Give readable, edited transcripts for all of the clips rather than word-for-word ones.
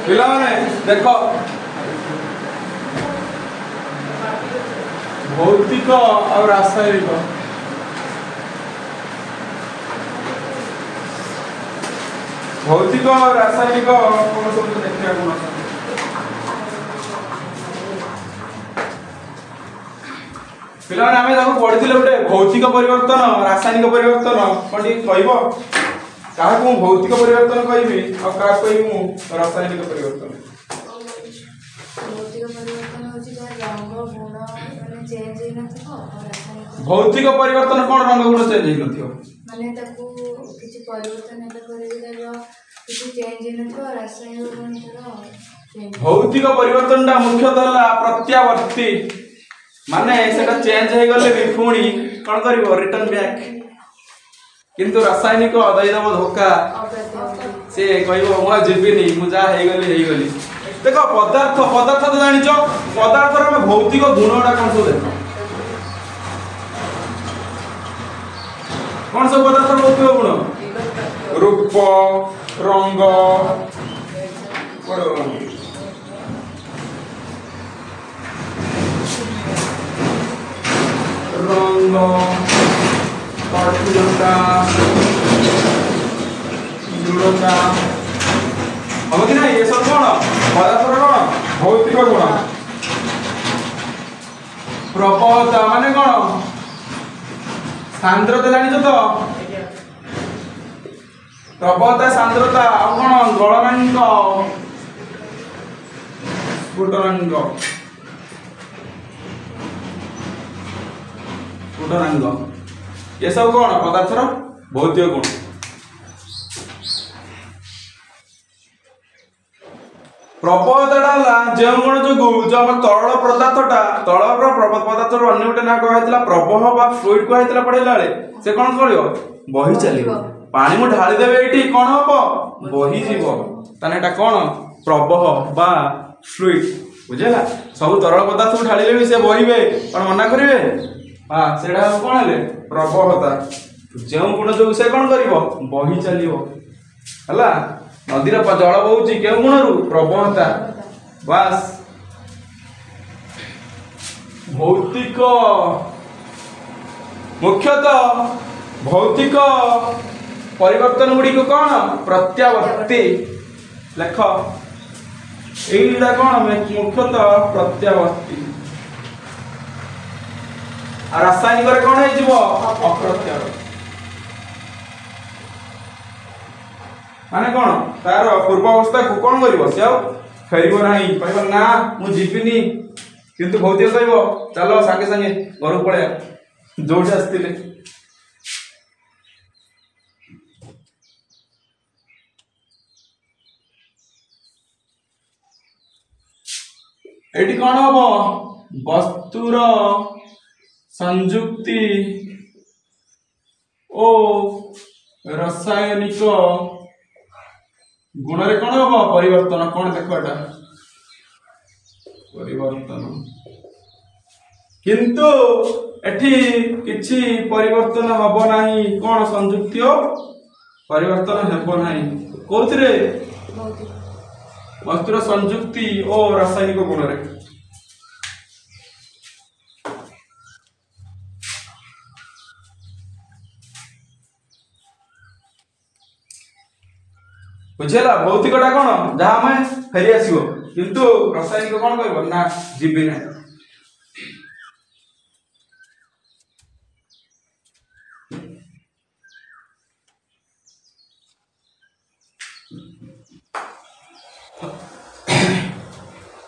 पिला माने देख भौतिक और रासायनिक भौतिक और रासायनिक कौन सब देखिया गुण पिला आम जब पढ़ी गोटे भौतिक परिवर्तन रासायनिक परिवर्तन कौन टी कह भौतिक परिवर्तन कहि और क्या कह रासायनिक परिवर्तन भौतिक परिवर्तन कौन रंग गुण चेंज हो माने ताको किछि परिवर्तन हेला करे दिलो किछि चेंज नथो रासायनिक गुण चेंज भौतिक परिवर्तन टा मुख्यतः हला प्रत्यावर्ती माने सेटा चेंज हे गले भी पुणी कोन करिवो रिटर्न बैक किंतु रासायनिक दैदब धोखा से कहबो मु जीविनी मु जा हे गली देखो पदार्थ पदार्थ तो जानिचो पदार्थ रे भौतिक गुणडा कोन सब देखो कौन सब पदार्थ भौतिक गुण रूप रंग रंग कठोरता दृढ़ता हम कि ना ये सब कौन पदार्थ कौन भौतिक गुण प्रबलता माने कौन सांद्रता जानिଛ तो प्रबलता सांद्रता कौन गलनांक स्फुटनांक स्फुटनांक ये सब कौन पदार्थर भौतिक गुण प्रबलता जो गुण जो जो तरल पदार्थटा तरल पदार्थ अन्य गोटे ना कहला प्रवाह बा फ्लूइड कहला पढ़ेला से कौन कर बही चलो पानी मु ढाली देबे एटी कौन हम बही जीव ताने एटा कौन प्रवाह बा फ्लूइड बुझेला सब तरल पदार्थ को ढाली ले से बहिबे कौन मना करिवे हां सेडा कौन हेले प्रवाहता जो गुण जो से कौन करिवो बही चलिवो हला नदीर जल बहुची केउ गुणरू प्रवाहता बास भौतिक मुख्यतः भौतिक परिवर्तन गुड़ी को कौन प्रत्यावर्ती लेख एटा कौन मुख्यतः प्रत्यावर्ती रासायनिक कौन है अप्रत्यावर्ती माने कौन तार पूर्व अवस्था को कौन करिवो से फेरिबो नाही कहबो ना मु जीविनी किंतु भौतिक कहबो चलो संगे संगे घर पळे जोड आस्तिले एटी कौन हबो वस्तुर संयुक्ति ओ रासायनिक गुण रे कौन हम परिवर्तन कौन देखो एटा परिवर्तन किंतु एठी किछि परिवर्तन हबो नाही कौन संयुक्ति परिवर्तन हेबो नाही कोथरे वस्तुर संयुक्ति और रासायनिक गुण रे बुझेला भौतिकटा कौन जहाँ हमें फेरी आसो किंतु रासायनिक कौन कह ना जीवी ना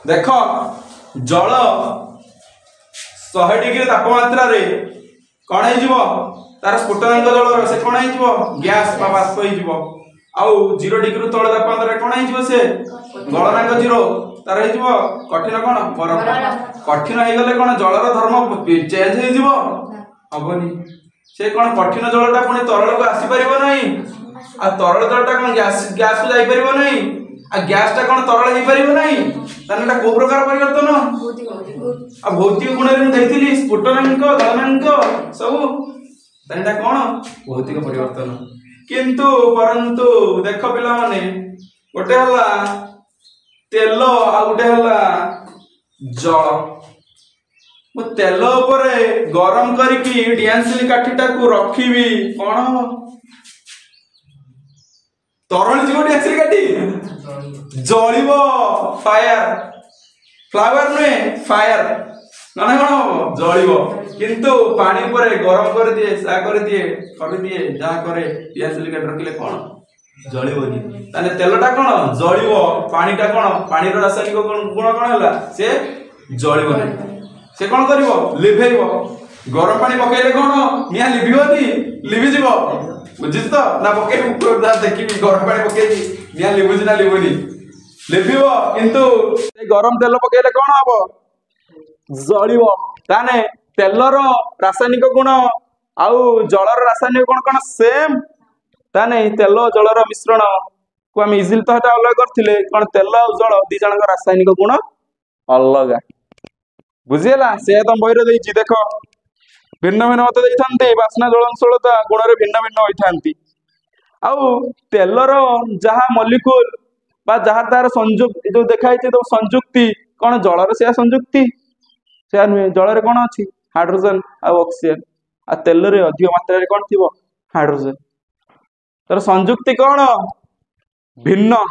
देख जल 100 डिग्री तापमात्रा रे कौन हो तार स्फुटनांक जल से कौन हो गैस बा बाष्प हो आउ 0 डिग्री तले तापमात्रा कौन हो से गलनांक 0 तार हो कठिन कौन बरफ कठिन हो गले कौन जलर धर्म चेंज हो हबनी से कौन कठिन जलटा पुणी तरल को आसी परिबो नहीं आ तरल जलटा कौन गैस गैस को जाई परिबो नहीं आ गैस टा कौन तरल हो परिबो नहीं तानेटा को प्रकार परिवर्तन आ भौतिक गुण रे देखिली स्फुटनांक गलनांक सब तानेटा कौन भौतिक परिवर्तन किंतु परंतु देख पिला माने गोटे हला तेल आ गोटे हला जल मु तेल उपरे गरम करिकी डियासिल काठीटा को रखिबी कौन हम तरल जीव डियासिल काठी जलिब फायर फ्लावर नुहे फायर ना कौन हम जलिब किंतु पानी उपरे गरम कर दिए सा कर दिए जहाँ करे डियासिल काठी रखिले कौन जलिबनी ताने तेलटा कौन जलिब पानीटा कौन पानी रो रासायनिक गुण कौन हला से जलिबनी से कौन करिवो लिभेइबो गरम पानी पकेले कौन निया लिभिबोनी लिभि जीवो बुझिस तो ना पके ऊपर दा देखिबी गरम पानी पकेली निया लिभुजी ना लिभुनी लिभिबो किंतु ए गरम तेल पकेले कौन हबो जलिबो ताने तेलर रासायनिक गुण आउ जलर रासायनिक गुण कौन सेम ताने तेल जलर मिश्रण को हम इजिली तो हटा अलग करथिले कौन तेल और जल दी जणक रासायनिक गुण अलग बुझीला से तुम बहिरे देछि देख भिन्न भिन्न मत देइथांती बासना ज्वलनशीलता गुण रे भिन्न भिन्न होइथांती आउ तेलर जहा मॉलिक्यूल बा जहा तार संयुक्त जो देखाइ छै तो संयुक्ति कोन जलर से संयुक्ति से नुहे जल रे कोन अछि हाइड्रोजन आ ऑक्सीजन आ तेल रे अधिक मात्रा रे कोन थिबो हाइड्रोजन तर संयुक्ति कोन भिन्न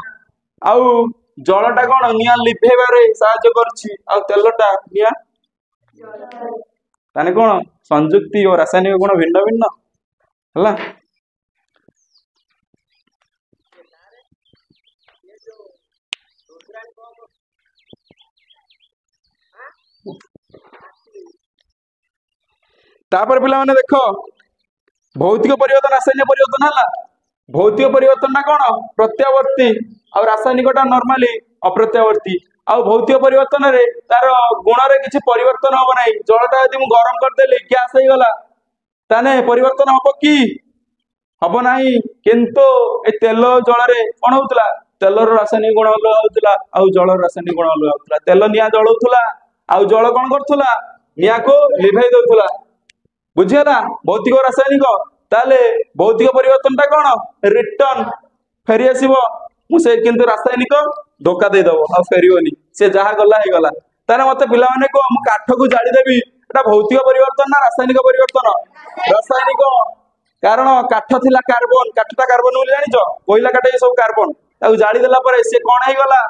आउ जलटा कोन निया लिभेबारे सहायता करछि आ तेलटा निया ताने कोन संयुक्ति और रासायनिक गुण भिन्न भिन्न हला तापर पिला माने देखो भौतिक परिवर्तन रासायनिक परिवर्तन हला भौतिक परिवर्तन कौन प्रत्यावर्ती और रासायनिकटा नॉर्मली अप्रत्यावर्ती आ भौतिक परिवर्तन रे तार गुण रे किछि परिवर्तन हो नै जलटा यदि मु गरम कर देली गैस हो गला ताने परिवर्तन हो कि हबो नाही किंतु ए तेल जल रे कोन होतला तेलर रासायनिक गुण अलग होतला आ जलर रासायनिक गुण अलग होतला तेल निया जळुतला आ जल कोन करथला निया को लिभाई देउतला बुझियला भौतिक रासायनिक ताले भौतिक परिवर्तन ता कोन रिटर्न फेरी आसीबो मु से किंतु रासायनिक धोखा दे दबो आ फेरियोनी से जहा गला हे गला ताने मते पिला माने को मु काठ को जाली देबी एटा भौतिक परिवर्तन ना रासायनिक परिवर्तन रासायनिक कारण काठ थिला कार्बन काठटा कार्बन बोली जानि छ कोइला काठ ए सब कार्बन ताऊ जाली देला परे से कोन हे गला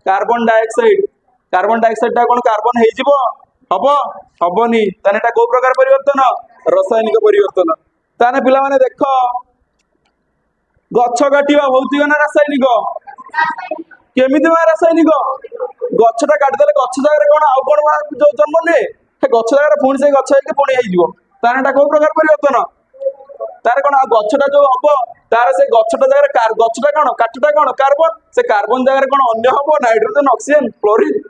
कार्बन डाइऑक्साइड ता कोन कार्बन हे जिवो हबो हबोनी ताने एटा को प्रकार परिवर्तन रासायनिक परिवर्तन ताने पिला माने देखो गच्छ काटिबा भौतिक ना रासायनिक केमिति बा रासायनिक गच्छटा काटि देले गच्छ जागरे कोन आउ कोन जो जन्म ने हे गच्छ जागरे पुणी से गच्छ हेके पुणी हे जिवो ताने एटा को प्रकार परिवर्तन तार कोन गच्छटा जो हबो तार से गच्छटा जागरे गच्छटा कोन काटटा कोन कार्बन से कार्बन जागरे कोन अन्य हबो नाइट्रोजन ऑक्सीजन क्लोरीन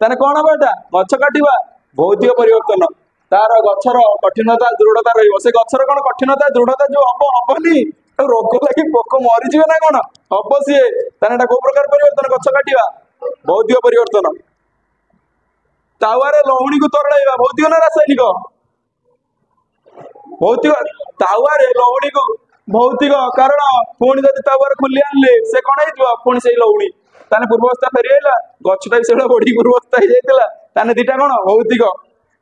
ताने कोन हबो एटा गच्छ काटिबा भौतिक परिवर्तन तार गच्छर कठिनता दृढ़ता रहिबो से गच्छर कोन कठिनता दृढ़ता जो हबो हबोनी रोग लगी पोक मरी जीवे ना कोन हबो सी ताने एटा को प्रकार परिवर्तन गच्छ काटिबा भौतिक परिवर्तन तावारे लहुणी को तरळाइबा भौतिक ना रासायनिक भौतिक तावारे लहुणी को भौतिक कारण पुणी जदि तावारे खुली आनले से कोन हेइजो पुणी से लहुणी ताने पूर्वावस्था फेरि आइला गच्छटा सेडा बढी पूर्वावस्था हे जाइतला ताने दिटा कोन भौतिक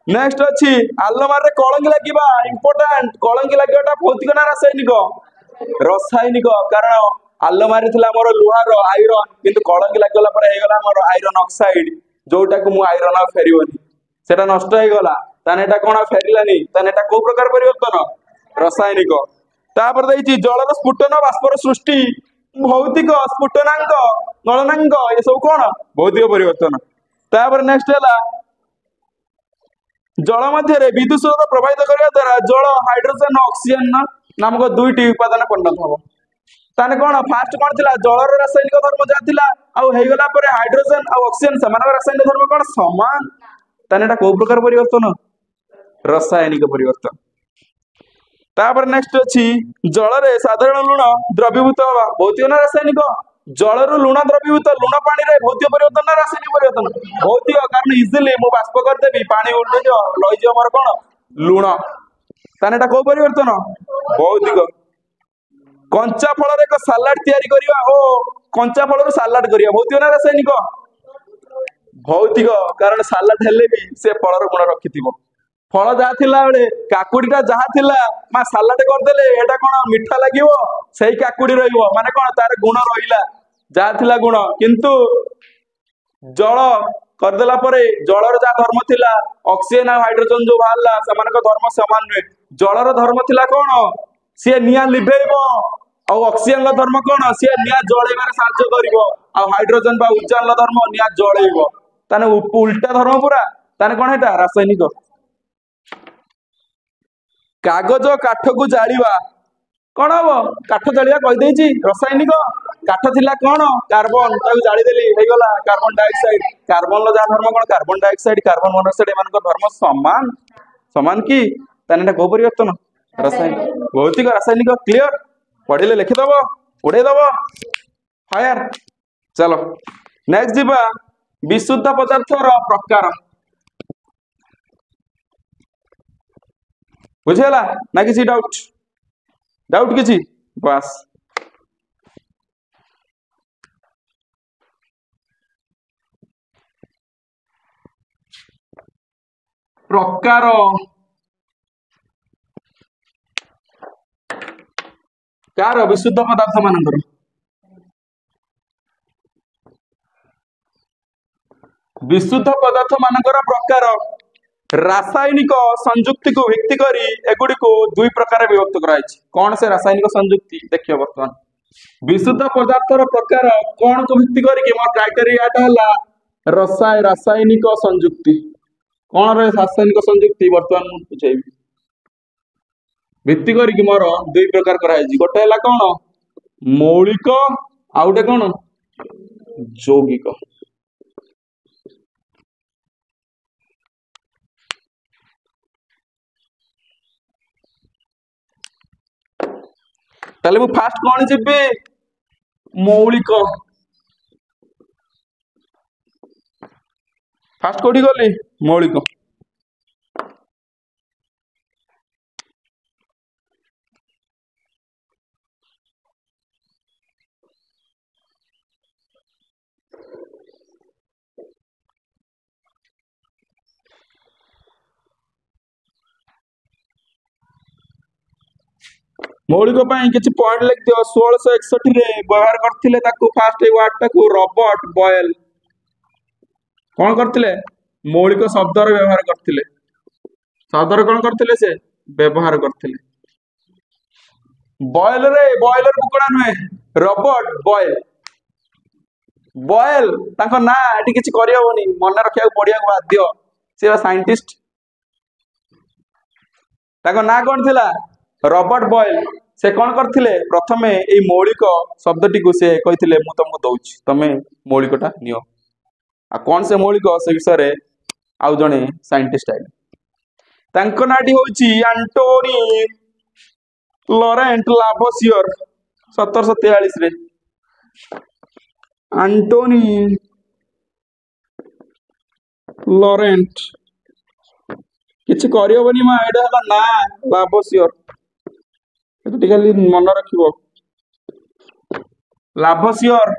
नेक्स्ट अछि आलमार रे कलंगी लागिबा इंपोर्टेंट कलंगी लागिबाटा भौतिक ना रासायनिक रासायनिक कारण आलमारी थिला मोर लुहार आयरन किंतु कलंगी लागला पर हे गला मोर आयरन ऑक्साइड जोटा को मु आयरन फेरिवनी सेटा नष्ट हे गला ताने एटा कोन फेरिलानी ताने एटा को प्रकार परिवर्तन रासायनिक तापर दैछि जलर स्फुटन बाष्पर सृष्टि भौतिक स्फुटनांक गलनांक ए सब कोन भौतिक परिवर्तन तापर नेक्स्ट हला जल मध्य रे विद्युत स्रोत प्रवाहित करबा द्वारा जल हाइड्रोजन ऑक्सीजन नामक दुईटी उपादान परिणत हबो ताने कोन फास्ट कोन थिला जलर रासायनिक धर्म जा थिला आ हे गला परे हाइड्रोजन आ ऑक्सीजन समान रासायनिक धर्म कोन समान ताने एटा को प्रकार परिवर्तन रासायनिक परिवर्तन तापर नेक्स्ट अछि जल रे साधारण लुण द्रवीभूत हवा भौतिक ना रासायनिक जल रु लुण द्रवीभूत लुण पानी रे भौतिक परिवर्तन ना रासायनिक परिवर्तन भौतिक कारण इजिली मु बाष्प कर देबी पानी उल्टे जो लई जो हमर कोन लुण ताने एटा को परिवर्तन भौतिक कंचा फल रे एक सलाड तयारी करिवा ओ कंचा फल रो सलाड करिया भौतिक ना रासायनिक भौतिक कारण सालाड हेले भी से फलर गुण रखिथिबो फल जहाँ थिला बेले काकुड़ीटा जहाँ थिला मा सालाड करदेले एटा कोन मिठा लागिवो सेही काकुड़ी रहिवो माने कोन तार गुण रहिला जहाँ थिला गुण किंतु जल करदेला परे जलर जहाँ धर्म थिला ऑक्सीजन और हाइड्रोजन जो बाहरला सेमानक धर्म समान नुहे जलर धर्म थिला कोन सी निया लिभेइबो आ ऑक्सीजन धर्म कोन सी निया जळेबार साहाय्य करिवो आ हाइड्रोजन बा उज्जवल धर्म निया जळेइबो ताने उल्टा धर्म पूरा ताने कोन हेटा रासायनिक कागज काठ को जालिबा कौन हम काठ जालिया कहीदे रासायनिक काठ थिला कौन कार्बन ताकू जाली देली हे गला कार्बन डाइऑक्साइड कार्बन लो जा धर्म कौन कार्बन डाइऑक्साइड कार्बन मोनोऑक्साइड एमान धर्म समान समान की ताने को परिवर्तन रासायनिक भौतिक रासायनिक क्लियर पढ़िले लिखि दबो उड़े दबो फायर चलो नेक्स्ट जीवा विशुद्ध पदार्थर प्रकार बुझेला ना किसी डाउट डाउट किसी बस प्रकार कार विशुद्ध पदार्थ मानकर विशुद्ध पदार्थ मानकर प्रकार रासायनिक संयुक्ति को भित्ति करी एगुड़ी को दुई प्रकार विभक्त कराई कौन से रासायनिक संयुक्ति देखिए बर्तमान विशुद्ध पदार्थर प्रकार कौन को भित्ति करी मोर क्राइटेरिया रासायनिक संयुक्ति कौन रे रासायनिक संयुक्ति बर्तमान बुझेबी भित्ति करी मोर दुई प्रकार कराई गोटे है कौन मौलिक आ गोटे कौन यौगिक ताले मु फास्ट कौन जीवे मौलिक फास्ट कोठी गली मौलिक मौलिक किसी पॉइंट लिख दियो 1661 रे व्यवहार करथिले ताकू फास्ट वर्ड टाकू रॉबर्ट बॉयल कौन करथिले मौलिक शब्दर व्यवहार करथिले शब्दर कौन करथिले से व्यवहार करथिले बॉयल रे बॉयलर कुकड़ा नुहे रॉबर्ट बॉयल बॉयल ताको ना एटी किछि करि होबनी मन रखिया पड़िया बाध्य से साइंटिस्ट ताको ना कौन थिला रॉबर्ट बॉयल से कौन करथिले प्रथमे ए मौलिक शब्दटी को से कहिथिले मु तुमको दउछि तमे मौलिकटा नियो आ कौन से मौलिक से विषय रे आउ जणे साइंटिस्ट आइले तांको नाटी होछि एंटोनी लॉरेंट लावोसियर 1743 रे एंटोनी लॉरेंट किछि करियोबनी मा एडा हला ना लावोसियर मन रखिबो लाभसियर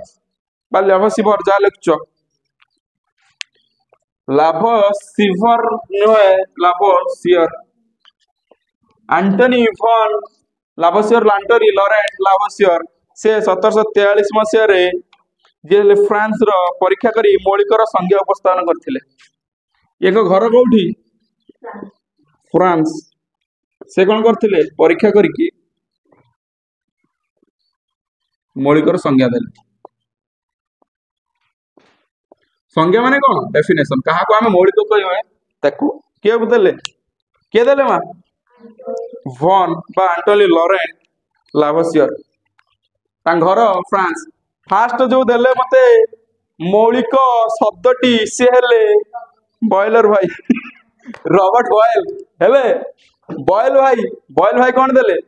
बा लाभसिवर जा लिखछ लाभसिवर नय लाभसियर एंटोनी फॉन लाभसियर लांटोरी लॉरेंट लाभसियर से 1743 मसिया रे जे फ्रांस रो परीक्षा करी मौलिक रो संज्ञा उपस्थापन करथिले एक घर कोठी फ्रांस से कौन करथिले परीक्षा करी मौलिक संज्ञा देले संज्ञा माने कौन डेफिनेशन कहा को आमे मौलिक कहवे ताकू के देले मा वॉन बा एंटोनी लॉरेंट लावोसियर ता घर फ्रांस फास्ट जो देले मते मौलिक शब्दटी से हेले बॉयलर भाई रॉबर्ट बॉयल हेले बॉयल भाई कौन देले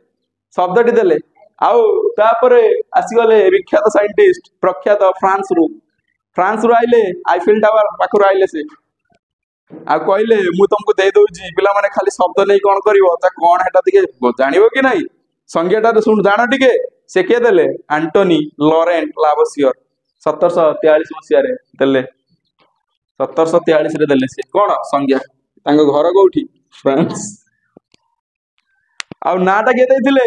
शब्दटी देले आउ तापरे आसीगले विख्यात साइंटिस्ट प्रख्यात फ्रांस रु आइले आईफिल टावर पाखर आइले से आ कहले मु तुमको दे दउजी पिला माने खाली शब्द नै कोन करिवो ता कोन हेटा दिके जानिबो कि नै संज्ञाटा सुन जानो टिके से के देले एंटोनी लॉरेंट लावोसियर 1743 मसिया रे देले 1743 ରେ ଦେଲେ ସେ କଣ ସଂज्ञା ତାଙ୍କ ଘର କୋଉଠି ଫ୍ରାନ୍ସ ଆଉ ନାଟା କିଏ ଦେଇଥିଲେ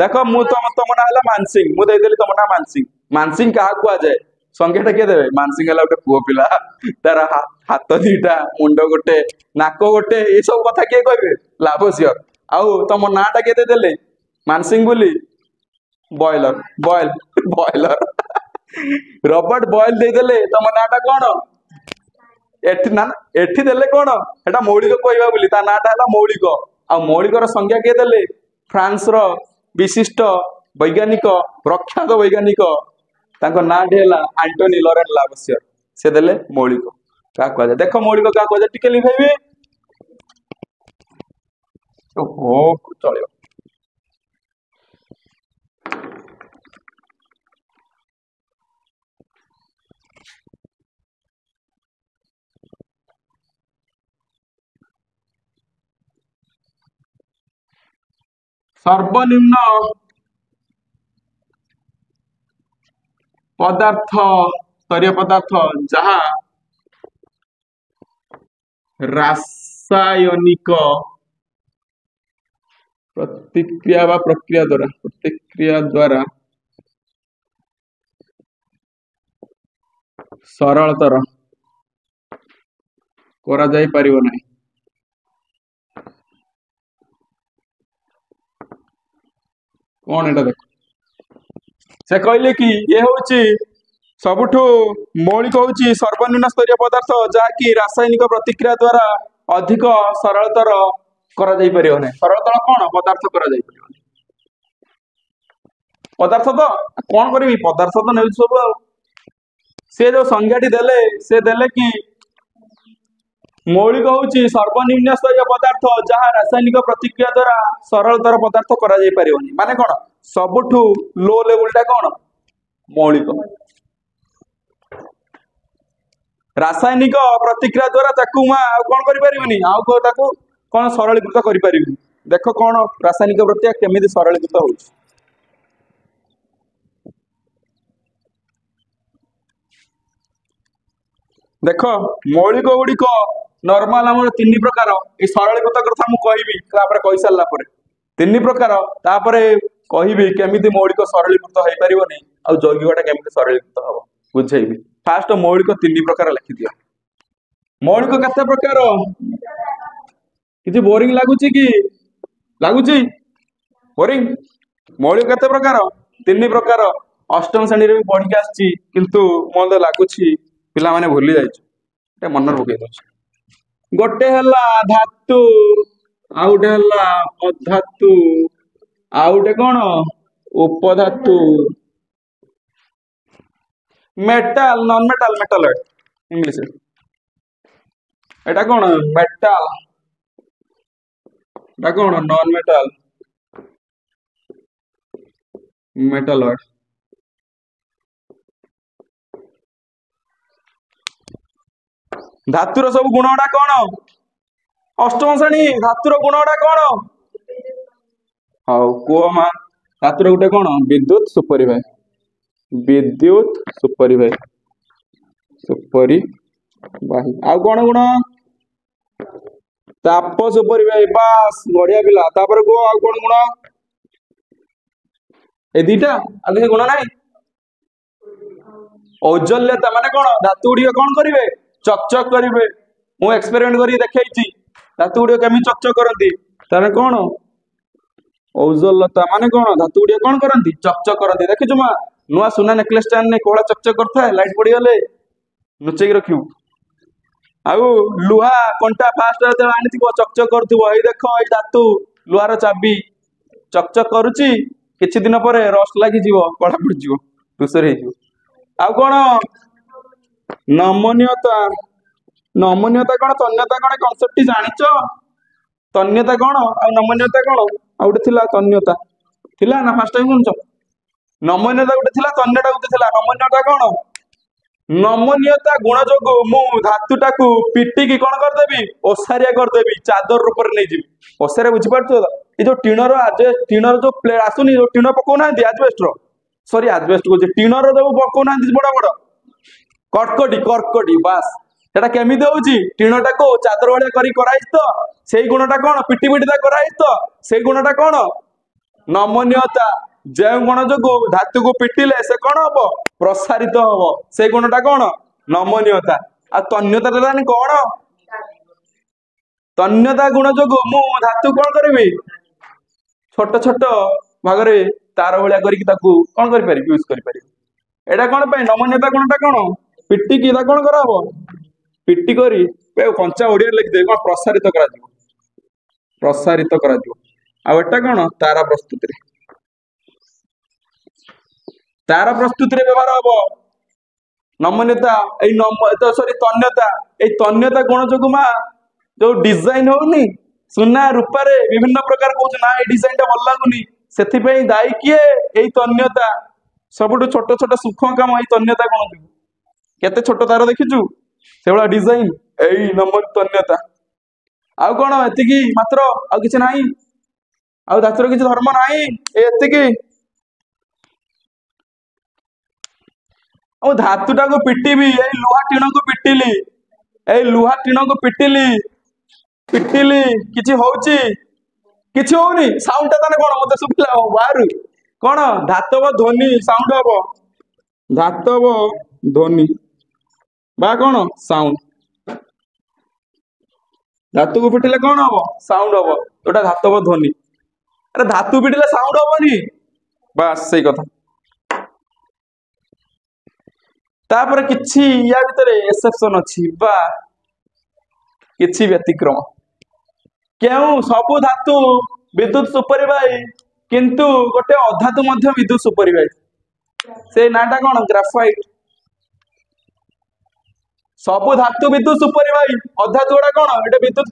ଦେଖ ମୁଁ ତମ ନାଁ ହେଲା ମାନସିଂ ମୁଁ ଦେଇଦେଲି ତମ ନାଁ ମାନସିଂ ମାନସିଂ କାହାକୁ କୁହାଯାଏ ସଂଜ୍ଞାଟା କିଏ ଦେବେ ମାନସିଂ ହେଲା ଗୋଟେ ପୁଅ ପିଲା ତାର ହାତ ଦିଟା ମୁଣ୍ଡ ଗୋଟେ ନାକ ଗୋଟେ ଏ ସବୁ କଥା କିଏ କହିବେ ଲାଭସିୟର ଆଉ ତମ ନାଁଟା କିଏ ଦେଇଦେଲେ ମାନସିଂ ବୋଲି ବଏଲର ବଏଲର ରବର୍ଟ ବଏଲ ଦେଇଦେଲେ ତମ ନାଁଟା କଣ ଏଠି ନା ଏଠି ଦେଲେ କଣ ସେଟା ମୌଳିକ କହିବା ବୋଲି ତା ନାଁଟା ହେଲା ମୌଳିକ ଆଉ ମୌଳିକର ସଂଜ୍ଞା କିଏ ଦେଲେ ଫ୍ରାନ୍ସର ବିଶିଷ୍ଟ ବୈଜ୍ଞାନିକ ପ୍ରଖ୍ୟାତ ବୈଜ୍ଞାନିକ ତାଙ୍କ ନାଁଟି ହେଲା ଆଣ୍ଟୋନି ଲରେନ୍ ଲାଭସିୟର ସେ ଦେଲେ ମୌଳିକ କାହା କୁହାଯାଏ ଦେଖ ମୌଳିକ କାହା କୁହାଯାଏ ଟିକେ ଲିଭେଇବେ ଓହୋ ଚଳିବ ସର୍ବନିମ୍ନ ପଦାର୍ଥ ସ୍ତରୀୟ ପଦାର୍ଥ ଯାହା ରାସାୟନିକ ପ୍ରତିକ୍ରିୟା ବା ପ୍ରକ୍ରିୟା ଦ୍ୱାରା ସରଳତର କରାଯାଇ ପାରିବ ନାହିଁ କଣ ଏଟା ଦେଖ ସେ କହିଲେ କି ଇଏ ହଉଛି ସବୁଠୁ ମୌଳିକ ହଉଛି ସର୍ବନିମ୍ନ ସ୍ତରୀୟ ପଦାର୍ଥ ଯାହାକି ରାସାୟନିକ ପ୍ରତିକ୍ରିୟା ଦ୍ୱାରା ଅଧିକ ସରଳତର କରାଯାଇ ପାରିବ ନାହିଁ ସରଳତର କଣ ପଦାର୍ଥ କରାଯାଇ ପାରିବ ନାହିଁ ପଦାର୍ଥ ତ କଣ କରିବି ପଦାର୍ଥ ତ ନେଉଛି ସବୁ ଆଉ ସେ ଯୋଉ ସଂଜ୍ଞାଟି ଦେଲେ ସେ ଦେଲେ କି ମୌଳିକ ହଉଛି ସର୍ବନିମ୍ନ ସ୍ତରୀୟ ପଦାର୍ଥ ଯାହା ରାସାୟନିକ ପ୍ରତିକ୍ରିୟା ଦ୍ୱାରା ସରଳତର ପଦାର୍ଥ କରାଯାଇ ପାରିବନି ମାନେ କଣ ସବୁଠୁ ଲୋ ଲେବୁଲଟା କଣ ମୌଳିକ ରାସାୟନିକ ପ୍ରତିକ୍ରିୟା ଦ୍ୱାରା ତାକୁ ଆଉ କଣ କରିପାରିବିନି ଆଉ ତାକୁ କଣ ସରଳୀକୃତ କରିପାରିବିନି ଦେଖ କଣ ରାସାୟନିକ ପ୍ରତିକ୍ରିୟା କେମିତି ସରଳୀକୃତ ହଉଛି ଦେଖ ମୌଳିକ ଗୁଡିକ ନର୍ମାଲ ଆମର 3 ପ୍ରକାର ଏ ସରଳୀକୃତ କଥା ମୁଁ କହିବି ତାପରେ କହିସାରିଲା ପରେ 3 ପ୍ରକାର ତାପରେ କହିବି କେମିତି ମୌଳିକ ସରଳୀକୃତ ହେଇପାରିବନି ଆଉ ଯୌଗିକଟା କେମିତି ସରଳୀକୃତ ହବ ବୁଝେଇବି ଫାଷ୍ଟ ମୌଳିକ 3 ପ୍ରକାର ଲେଖିଦିଅ ମୌଳିକ କେତେ ପ୍ରକାର କିଛି ବୋରିଂ ଲାଗୁଛି କି ଲାଗୁଛି ବୋରିଂ ମୌଳିକ କେତେ ପ୍ରକାର 3 ପ୍ରକାର ଅଷ୍ଟମ ଶ୍ରେଣୀରେ ବି ପଢିକି ଆସିଛି କିନ୍ତୁ ମତେ ଲାଗୁଛି ପିଲାମାନେ ଭୁଲି ଯାଇଛୁ ମନରେ ପକେଇ ଦଉଛି ଗୋଟେ ହେଲା ଧାତୁ ଆଉ ଗୋଟେ ହେଲା ଅଧାତୁ ଆଉ ଗୋଟେ କଣ ଉପଧାତୁ metal non metal metal English एटा कौन मेटाल एटा कौन नॉन मेटाल मेटालॉइड धातुर सब गुणटा कौन अष्टम श्रेणी धातुर गुणटा कौन हाउ कुमा धातुर गोटे कौन विद्युत सुपरिवाही आउ कौन गुण ताप सुपरिवाही बास बढ़िया पिला तापर को आउ कौन गुण ए दीटा आगे गुण ना औज्जल्यता माने कौन धातु गुड़िक कौन करेंगे चकचक करेंगे मु एक्सपेरिमेंट कर देखी धातु गुड़िक केमी चकचक करती तार कौन औज्जल्यता माने कौन धातु गुड़िक कौन करती चकचक करती देखी माँ नुआ सुना नेकलेस टाइम कोला चकचक करता है लाइट पड़गले लुचेक रखिबू आउ लुहा कंटा फास्ट आनी चकचक करुव ये देख ये धातु लुहार चाबी चकचक करुच्ची किछि दिन पर रस्ट लगी कड़ा पड़ दूसरे आउ कौन नमनीयता नमनीयता कौन तन्यता कौन कनसेप्ट जानिच तन्यता कौन आ नमनीयता कौन आ गोटे तन्यता थिला ना फास्ट टाइम सुनछ नमनीयता गोटे थिला तन्यता गोटे थिला नमनीयता कौन नमनीयता गुण जो मु धातुटा को पिटिकी कौन करदेवी ओसारिया करदेवी चादर रूप नहीं जी ओसारिया बुझीपार ये जो टीणर टीणर जो प्लेट आसुनी जो टीण पकाना आजबेस्ट सॉरी आजबेस्ट को टीणर जो पकाना बड़ बड़ କର୍କଟି କର୍କଟି ବାସ୍ ସେଟା କେମିତି ହଉଛି ଟିଣଟାକୁ ଚାଦର ଭଳିଆ କରି କରାଇଛି ତ ସେଇ ଗୁଣଟା କଣ ପିଟି ପିଟି ତା କରାଇଛି ତ ସେଇ ଗୁଣଟା କଣ ନମନୀୟତା ଯେଉଁ ଗୁଣ ଯୋଗୁ ଧାତୁକୁ ପିଟିଲେ ସେ କଣ ହବ ପ୍ରସାରିତ ହବ ସେଇ ଗୁଣଟା କଣ ନମନୀୟତା ଆଉ ତନ୍ୟତା ଦେଲାନି କଣ ତନ୍ୟତା ଗୁଣ ଯୋଗୁ ମୁଁ ଧାତୁ କଣ କରିବି ଛୋଟ ଛୋଟ ଭାଗରେ ତାର ଭଳିଆ କରିକି ତାକୁ କଣ କରିପାରିବି ୟୁଜ କରିପାରିବି ଏଇଟା କଣ ପାଇଁ ନମନୀୟତା ଗୁଣଟା କଣ ପିଟିକି ତା କଣ କରାହବ ପିଟି କରି କଞ୍ଚା ଓଡିଆରେ ଲେଖିଦେବେ କଣ ପ୍ରସାରିତ କରାଯିବ ଆଉ ଏଟା କଣ ତାର ପ୍ରସ୍ତୁତିରେ ବ୍ୟବହାର ହବ ନମନୀୟତା ଏଇ ତନ୍ୟତା ଏଇ ତନ୍ୟତା ଗୁଣ ଯୋଗୁ ମା ଯୋଉ ଡିଜାଇନ ହଉନି ସୁନା ରୂପାରେ ବିଭିନ୍ନ ପ୍ରକାର କହୁଛୁ ନା ଏଇ ଡିଜାଇନ ଟା ଭଲ ଲାଗୁନି ସେଥିପାଇଁ ଦାୟୀ କିଏ ଏଇ ତନ୍ୟତା ସବୁଠୁ ଛୋଟ ଛୋଟ ସୂକ୍ଷ୍ମ କାମ ଏଇ ତନ୍ୟତା ଗୁଣ ଯୋଗୁ କେତେ ଛୋଟ ତାର ଦେଖିଛୁ ସେଭଳିଆ ଡିଜାଇନ ଏଇ ନମ୍ବର ତନ୍ୟତା ଆଉ କଣ ଏତିକି ମାତ୍ର ଆଉ କିଛି ନାହିଁ ଆଉ ଧାତୁର କିଛି ଧର୍ମ ନାହିଁ ଏତିକି ଆଉ ଧାତୁଟାକୁ ପିଟିବି ଏଇ ଲୁହା ଟିଣକୁ ପିଟିଲି କିଛି ହଉଛି କିଛି ହଉନି ସାଉଣ୍ଡ ଟା ତାହେଲେ କଣ ମତେ ଶୁଭିଲା ବାହାରୁ କଣ ଧାତବ ଧ୍ୱନି ସାଉଣ୍ଡ ହବ ଧାତବ ଧ୍ୱନି ବା କଣ ସାଉଣ୍ଡ ଧାତୁକୁ ପିଟିଲେ କଣ ହବ ସାଉଣ୍ଡ ହବ ଯୋଉଟା ଧାତବ ଧ୍ୱନି ଆରେ ଧାତୁ ପିଟିଲେ ସାଉଣ୍ଡ ହବନି ବାସ୍ ସେଇ କଥା ତାପରେ କିଛି ୟା ଭିତରେ ଏକ୍ସେପସନ ଅଛି ବା କିଛି ବ୍ୟତିକ୍ରମ କେଉଁ ସବୁ ଧାତୁ ବିଦ୍ୟୁତ ସୁପରିବାହୀ କିନ୍ତୁ ଗୋଟେ ଅଧାତୁ ମଧ୍ୟ ବିଦ୍ୟୁତ ସୁପରିବାହୀ ସେ ନାଁଟା କଣ ଗ୍ରାଫାଇଟ ସବୁ ଧାତୁ ବିଦ୍ୟୁତ ସୁପରିବାହୀ ଅଧାତୁ ଗୁଡା କଣ ଏଟା ବିଦ୍ୟୁତ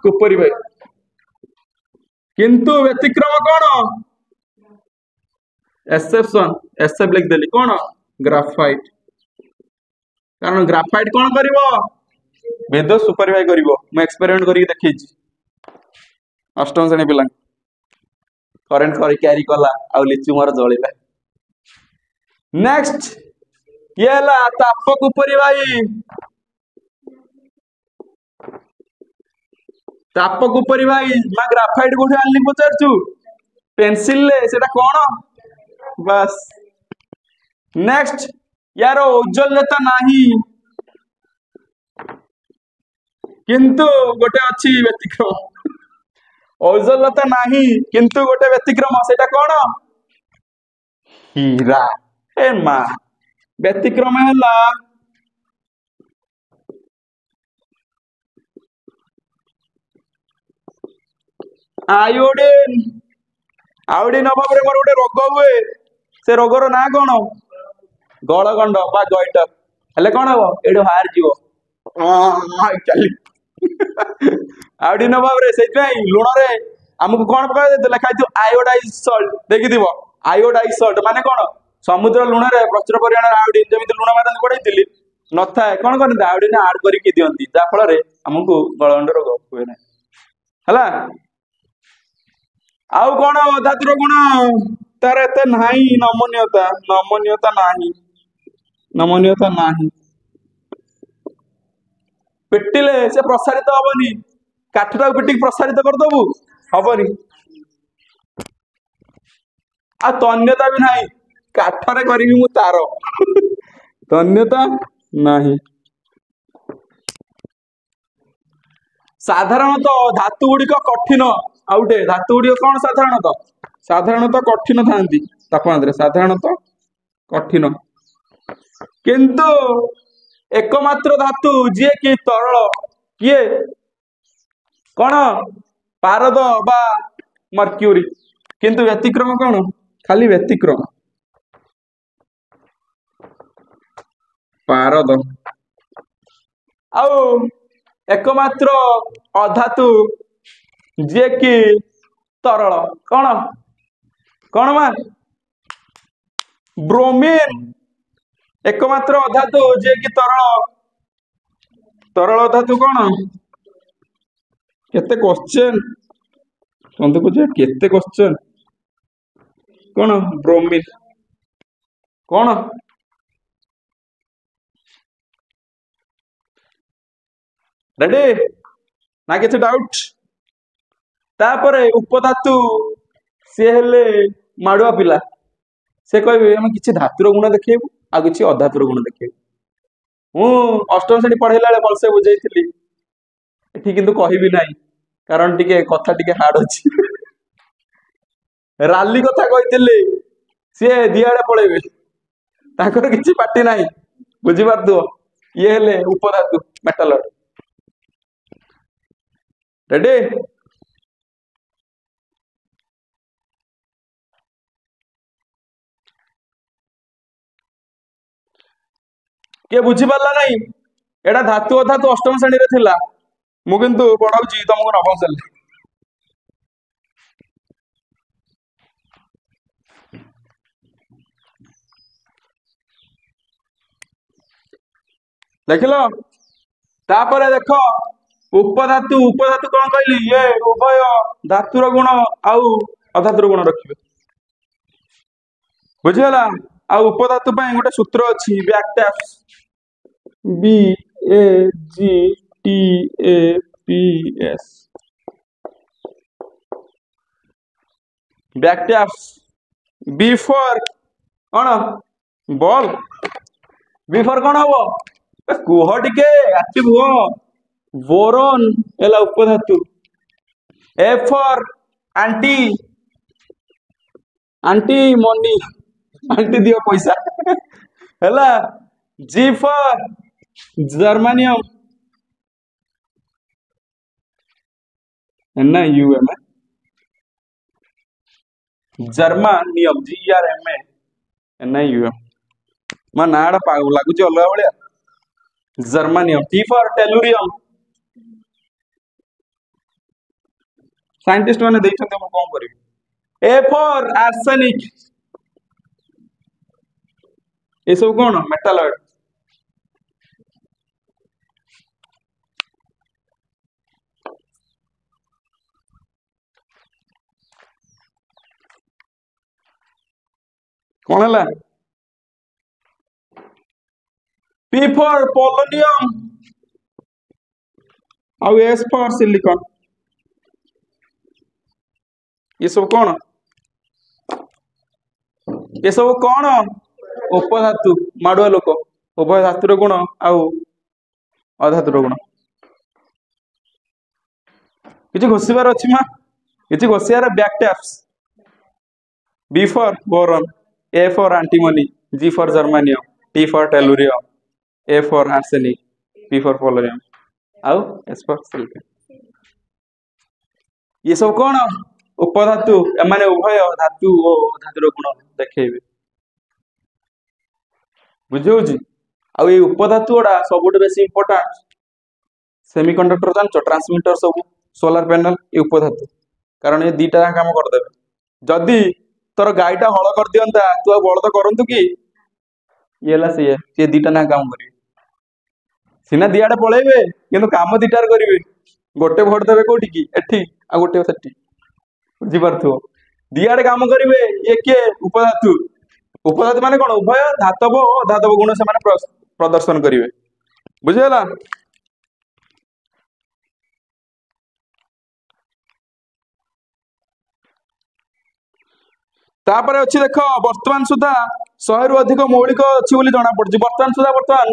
କୁପରିବାହୀ କିନ୍ତୁ ବ୍ୟତିକ୍ରମ କଣ ଏକ୍ସେପ୍ଟ ଲେଖିଦେଲି କଣ ଗ୍ରାଫାଇଟ କାରଣ ଗ୍ରାଫାଇଟ କଣ କରିବ ବିଦ୍ୟୁତ ସୁପରିବାହୀ କରିବ ମୁଁ ଏକ୍ସପେରିମେଣ୍ଟ କରିକି ଦେଖେଇଛି ଅଷ୍ଟମ ଶ୍ରେଣୀ ପିଲାଙ୍କୁ କରେଣ୍ଟ କରି କ୍ୟାରି କଲା ଆଉ ଲିଚୁ ମୋର ଜଳିଲା ନେକ୍ସଟ ଇଏ ହେଲା ତାପକୁ ପରିବାହୀ ମା ଗ୍ରାଫାଇଟ କୋଉଠି ଆଣିଲି ପଚାରୁଛୁ ପେନସିଲ ସେଟା କଣ ବାସ୍ ନେକ୍ସଟ यार ଔଜ୍ଜଲ୍ୟତା ନାହିଁ କିନ୍ତୁ ଗୋଟେ ଅଛି ବ୍ୟତିକ୍ରମ ଔଜ୍ଜଲ୍ୟତା ନାହିଁ କିନ୍ତୁ ଗୋଟେ ବ୍ୟତିକ୍ରମ ସେଇଟା କଣ ହୀରା ଏ ମା ବ୍ୟତିକ୍ରମ ହେଲା ଆୟୋଡିନ ଅଭାବରେ ମୋର ଗୋଟେ ରୋଗ ହୁଏ ସେ ରୋଗର ନାଁ କଣ ଗଳଗଣ୍ଡ ବା ଗଇଟର ହେଲେ କଣ ହବ ଏଇଠୁ ବାହାରି ଯିବ ଆୟୋଡିନ ଅଭାବରେ ସେଇଥିପାଇଁ ଲୁଣରେ ଆମକୁ କଣ ଲେଖାହେଇଥିବ ଆୟୋଡାଇଜ ସଲ୍ଟ ଦେଖିଥିବ ଆୟୋଡାଇଜ ସଲ୍ଟ ମାନେ କଣ ସମୁଦ୍ର ଲୁଣରେ ପ୍ରଚୁର ପରିମାଣରେ ଆୟୋଡିନ ଯେମିତି ଲୁଣ ମାଧ୍ୟମରେ ପଢେଇଥିଲି ନଥାଏ କଣ କରନ୍ତି ଆୟୋଡିନ ଆଡ କରିକି ଦିଅନ୍ତି ଯାହା ଫଳରେ ଆମକୁ ଗଳଗଣ୍ଡ ରୋଗ ହୁଏ ନାହିଁ ହେଲା ଆଉ କଣ ଧାତୁର ଗୁଣ ତାର ଏତେ ନାହିଁ ନମନୀୟତା ନାହିଁ ପିଟିଲେ ସେ ପ୍ରସାରିତ ହବନି କାଠଟାକୁ ପିଟିକି ପ୍ରସାରିତ କରିଦବୁ ହବନି ଆଉ ତନ୍ୟତା ବି ନାହିଁ କାଠରେ କରିବି ମୁଁ ତାର ତନ୍ୟତା ନାହିଁ ସାଧାରଣତଃ ଧାତୁ ଗୁଡିକ କଠିନ ଆଉ ଗୋଟେ ଧାତୁ ଗୁଡିକ କଣ ସାଧାରଣତଃ କଠିନ ଥାନ୍ତି ତାପମାତ୍ରାରେ ସାଧାରଣତଃ କଠିନ କିନ୍ତୁ एकमात्र धातु जी कि तरल किए कौन पारद बा मर्क्यूरी किंतु व्यतिक्रम कौन खाली व्यतिक्रम पारद आउ एकमात्र अधातु जी कि तरल कौन कौन मा ब्रोमीन एकमात्र अधातु जे कि तरल धातु कौन केते क्वेश्चन बंधु पूछे केते क्वेश्चन कौन ब्रोमीन कौन रेडी ना किसी डाउट तापरे उपधातु सी हेले माड़ुआ पिला से कहे आम किसी धातुर गुण देखेबू आ किसी अधातुर गुण देखेबू मु अष्टम श्रेणी पढ़ेला बेले भलसे बुझेइथिली एठी किंतु कहबी नाही कारण टिके कथा टिके हार्ड अछि राली कथा कहिथिले सी दियाडे पळेबे ताकर किसी पार्टी नाही बुझी पारदो ये हेले उपधातु मेटल रेडी किए बुझी पारला नहीं एटा धातु अधातु अष्टम श्रेणी रे थिला मु किंतु पढ़ाउची तुमको नवम श्रेणी देखिल तापरे देख उपधातु उपधातु कौन कहली ये उभय धातुर गुण आउ अधातुर गुण रखिबे बुझिगला आ उपधातु पई गोटे सूत्र अछि backtaps B A G T A P S backtaps B for कौन बॉल बी फॉर कौन हबो कुह टिके एक्टिव हो बोरन एला उपधातु A for aunty aunty money aunty दियो पैसा हैला G for germanium N U M germanium G R M N U M मा नाड़ा पाग लागुची अलगा भलिया germanium T for tellurium scientist माने देखते हम कौन करी ए फॉर आर्सेनिक ये सब कौन मेटालॉइड कौन है P for polonium और S for silicon ये सब कौन उपधातु माड़ुआ लोक उभय धातुर गुण आउ अधातुर गुण किसी घोषिबार अच्छी माँ किसी घोषियार backtaps B for boron A for antimony G for germanium T for tellurium A for arsenic P for polonium आउ एस फॉर सिलिकन ये सब कौन उपधातु एमाने उभय धातु और धातुर गुण देखेबे बुझौजी आउ ये उपधातु ओडा सबुठ बेसी इंपोर्टेंट सेमीकंडक्टर जानचो ट्रांसमीटर सब सोलर पैनल ये उपधातु कारण ये दीटा काम कर देबे जदी तोर गाईटा हळ कर दियंता तू बळद करंतु कि येला से दीटा ना काम करिवे सिना दियाडे पळेबे किंतु काम दीटार करिवे गोटे भोट देबे कोठी की एठी आ गोटे सेठी बुझी पारथो दियाडे काम करिवे ये के उपधातु उपधातु माने कोन उभय धातव और धातव गुण से माने प्रदर्शन करिवे बुझियला तापर अच्छी देख वर्तमान सुधा 100 रु अधिक मौलिक अच्छी बोली जना पड़छि वर्तमान सुधा वर्तमान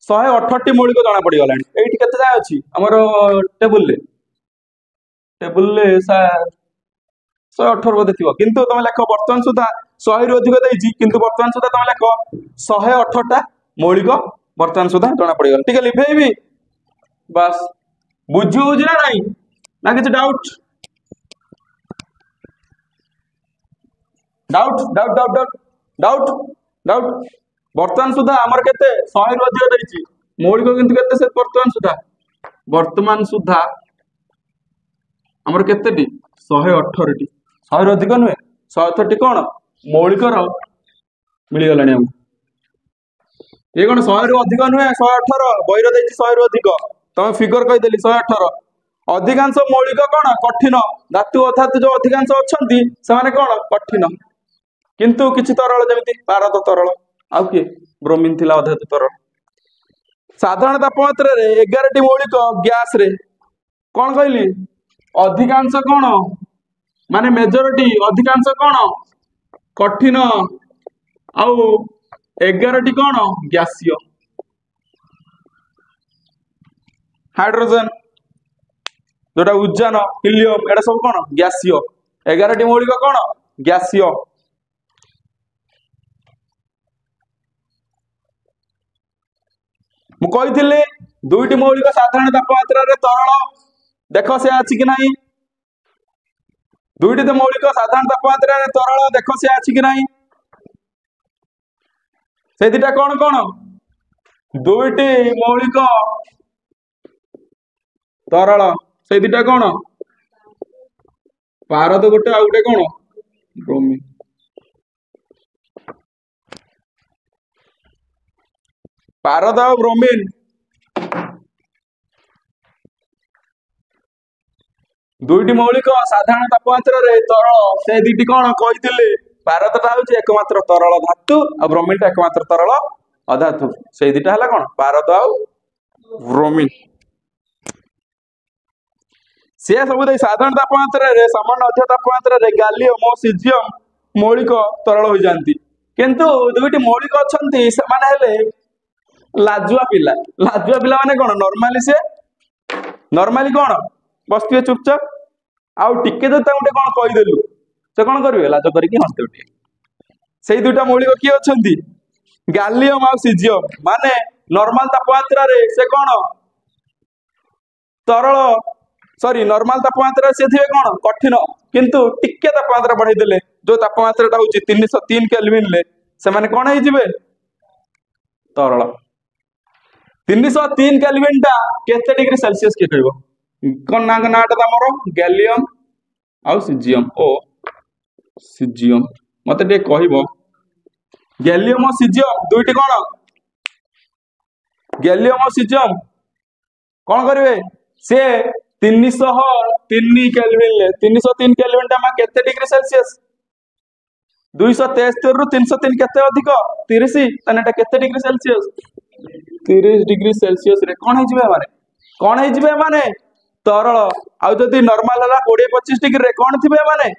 168 मौलिक जना पड़ी गलानी एठी केते जाय अछि हमर टेबुल ले 118 बोधे थिबो किंतु तुम लेख वर्तमान सुधा 100 रु अधिक देछि किंतु वर्तमान सुधा तुम लेख 118 मौलिक वर्तमान सुधा जना पड़ी गला ठीक लिखेबी बस बुझु ना नहीं ना किछ doubt doubt doubt doubt doubt doubt doubt वर्तमान सुधा आमर केते 100 रु अधिक देछि मौलिक किंतु केते से वर्तमान सुधा आमर केते टी 118 टी 100 रु अधिक नुहे 118 कोन मौलिक रो मिली गलानी हम ये कोन 100 रु अधिक नुहे 118 बहिर देछि 100 रु अधिक तमे फिगर कहि देली 118 अधिकांश मौलिक कोन कठिन धातु अर्थात जो अधिकांश अछंती से माने कोन कठिन किंतु किछि तरल जेमिति पारद तरल आउ के ब्रोमीन थिला अधातु तरल साधारण तापमात्रा रे 11 मौलिक गैस रे कौन कहली अधिकांश कौन माने मेजोरिटी अधिकांश कौन कठिन आउ 11 कौन गैसीय हाइड्रोजन जोटा उज्जान हिलियम एटा सब कौन गैसीय 11 मौलिक कौन गैसीय मु कही दुईटी मौलिक साधारण तापमात्रा रे तरल देख से अच्छी कि नहीं दुईटी मौलिक साधारण तापमात्रा रे तरल देख से अच्छी कि नहीं से दिटा कौन कौन दुईटी मौलिक तरल से दिटा कौन पारद गोटे आ गोटे कौन ब्रोमीन पारद और ब्रोमीन दुईटी मौलिक साधारण तापमात्रा रे तरल से दुईटी कौन कही पारदटा हूँ एकमात्र तरल धातु और ब्रोमीन एकमात्र तरल अधातु से दुईटा है कौन पारद आ ब्रोमीन सी सब साधारण तापमात्रा रे सामान्य अधिक तापमात्रा रे गालियम और सीजियम मौलिक तरल हो जाती किंतु दुईटी मौलिक अच्छा से लाजुआ पिला माने कौन नॉर्मली से नॉर्मली कौन बसवे चुपचाप आउ टिके जो गोटे कौन कहीदेलु से कौन करेंगे लाज करके हंसते उठे से दुईटा मौलिक किए अच्छा गालियम आ सीजियम माने नॉर्मल तापमात्रा रे से कौन तरल सॉरी नॉर्मल तापमात्रा से थे कौन कठिन किंतु टिके तापमात्रा बढ़ाई देले जो तापमात्रा हूँ 303 केल्विन ले से माने कौन हो तरल 303 केल्विन टा केते डिग्री सेल्सियस के कहबो कोन नाटा तमर गैलियम आउ सीजियम ओ सीजियम मते दे कहबो गैलियम और सीजियम दुईटी कौन गैलियम और सीजियम कौन करिवे से 303 केल्विन ले 303 केल्विन टा मा केते डिग्री सेल्सियस 273 रु 303 केते अधिक 30 तनेटा केते डिग्री सेल्सियस 30 डिग्री सेल्सियस रे कौन है माने तरल आउ जदि नॉर्मल हला 20-25 डिग्री रे कौन थिबे माने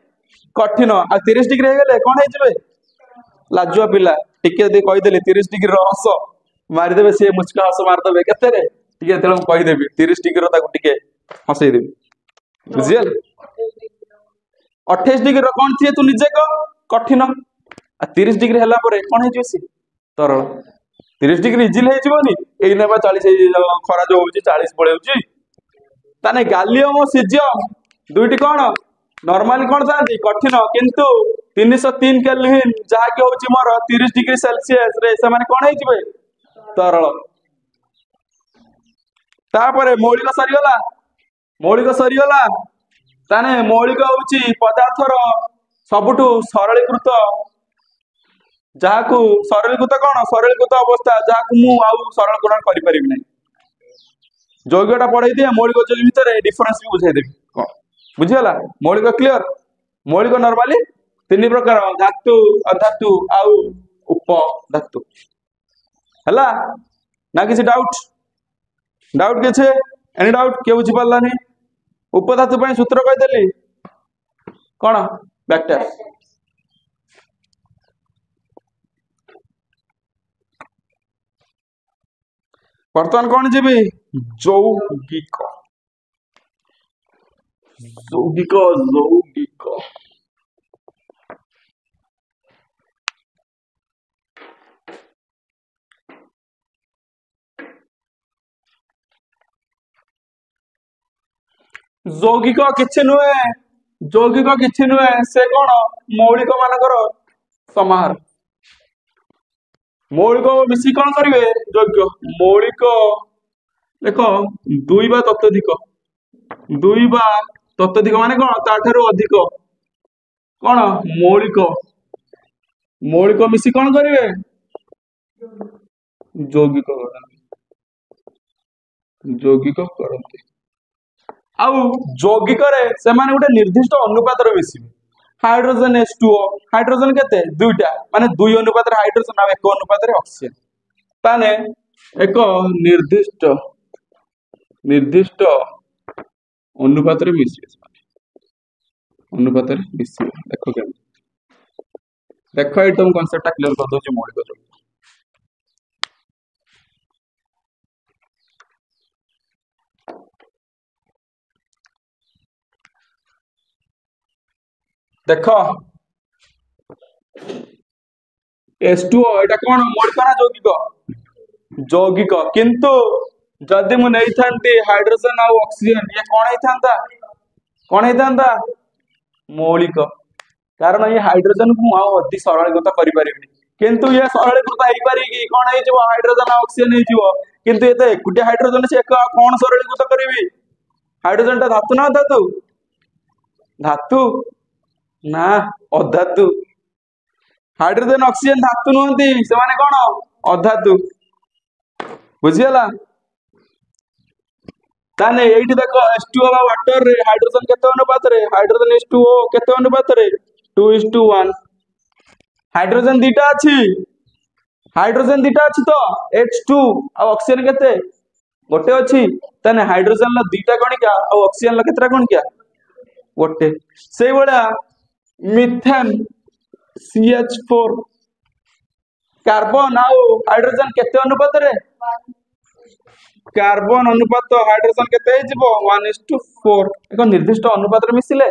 कठिन आ 30 डिग्री हे गेले कौन है लाजुआ पिला टिके दे कहि देली 30 डिग्री रो हस मारि देबे से मुचका हस मार देबे केते रे टिके तेल हम कहि देबी 30 डिग्री रो ताकू टिके हसई देबी बुझियल 28 डिग्री रो कौन थिए तू निजे को कठिन आ 30 डिग्री हला परे कौन है से तरल 30 डिग्री इजिल होनी एने 40 खरा जो होची 40 पळे होची ताने गालियम और सीजियम दुईटी कौन नॉर्मली कौन था कठिन किंतु 303 केल्विन जहा कि होची मोर 30 डिग्री सेल्सियस रे से माने कौन है तरल तापरे मौलिक सरीगला ताने मौलिक होची पदार्थर सबुठु सरलीकृत जहां सरलीकृत कौन सरलीकृत अवस्था जहां मु आउ सरलीकरण करि परिबि नै यौगिकटा पढ़ाई दिए मौलिक यौगिक भितर डिफरेंस भी बुझाई देबी कौन बुझीगला मौलिक क्लियर मौलिक नॉर्मली 3 प्रकार धातु अधातु आउ उपधातु हला ना किसी डाउट किछे एनी डाउट के बुझी पारलानी उपधातु पय सूत्र कहि देली कौन वेक्टर वर्तमान कौन जीवी यौगिक यौगिक यौगिक यौगिक किछि नुहे से कौन मौलिक मानकर समाहार मौलिक मिसी कौन करेंगे यौगिक मौलिक देख 2 बा तत्वधिक माने कौन ताठारु अधिक कौन मौलिक मिसी कौन करेंगे यौगिक करते आउ यौगिक रे से माने गोटे निर्दिष्ट अनुपात रे मिसिबे हाइड्रोजन H2O हाइड्रोजन केते दुईटा माने 2 अनुपात रे हाइड्रोजन आ 1 अनुपात रे ऑक्सीजन ताने एक निर्दिष्ट निर्दिष्ट अनुपात रे मिसिबे अनुपात रे मिसिबे देखो के देखो ये तुम कांसेप्ट क्लियर कर दो मौलिक जो देखो H2O एटा कोन मौलिक ना यौगिक यौगिक किंतु जदि मु नहीं थांती हाइड्रोजन और ऑक्सीजन ये कौन होता मौलिक कारण ये हाइड्रोजन को अति सरलीकृत करि परिबे किंतु ये सरलीकृत हो पारि कि कौन हो हाइड्रोजन और ऑक्सीजन हो किंतु ये तो एकुटिया हाइड्रोजन से कौन सरलीकृत करी हाइड्रोजन टा धातु ना धातु धातु ना अधातु हाइड्रोजन ऑक्सीजन धातु नुहंती से माने कौन अधातु बुझिगला ताने एठी देखो H2O वाटर रे हाइड्रोजन केते अनुपात रे हाइड्रोजन H2O केते अनुपात रे 2:1 हाइड्रोजन दीटा अछि तो H2 आ ऑक्सीजन केते गोटे अछि ताने हाइड्रोजन ला दीटा कणिका आ ऑक्सीजन ला केतरा कणिका गोटे सेई बळा मिथेन CH4 कार्बन आ हाइड्रोजन केते अनुपात रे कार्बन अनुपात हाइड्रोजन केते हिजबो 1:4 एक निर्दिष्ट अनुपात रे मिसिले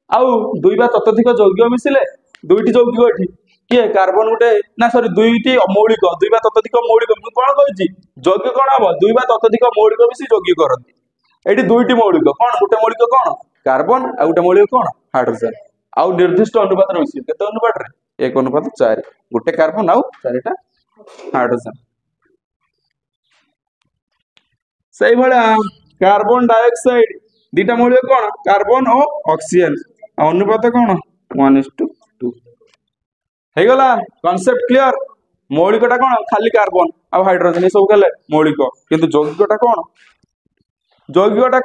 आउ दुई बा ततोधिक यौगिक मिसिले दुईटी यौगिक एठी किए कार्बन गुटे ना सॉरी दुईटी मौलिक दुई बा ततोधिक मौलिक मु कोन कहूची यौगिक कोन हबो दुई बा ततोधिक मौलिक मिसि यौगिक करंती एठी दुईटी मौलिक कोन गुटे मौलिक कोन कार्बन आ गुटे मौलिक कोन हाइड्रोजन आउ निर्दिष्ट अनुपात रे मिसिले केते अनुपात रे 1:4 गुटे कार्बन आउ चारिटा हाइड्रोजन सही भला कार्बन डाइऑक्साइड दीटा मौलिक कोन कार्बन और ऑक्सीजन अनुपात कोन 1:2 हे गला कांसेप्ट क्लियर मौलिकटा कोन खाली कार्बन और हाइड्रोजन ये सब कहले मौलिक किंतु यौगिकटा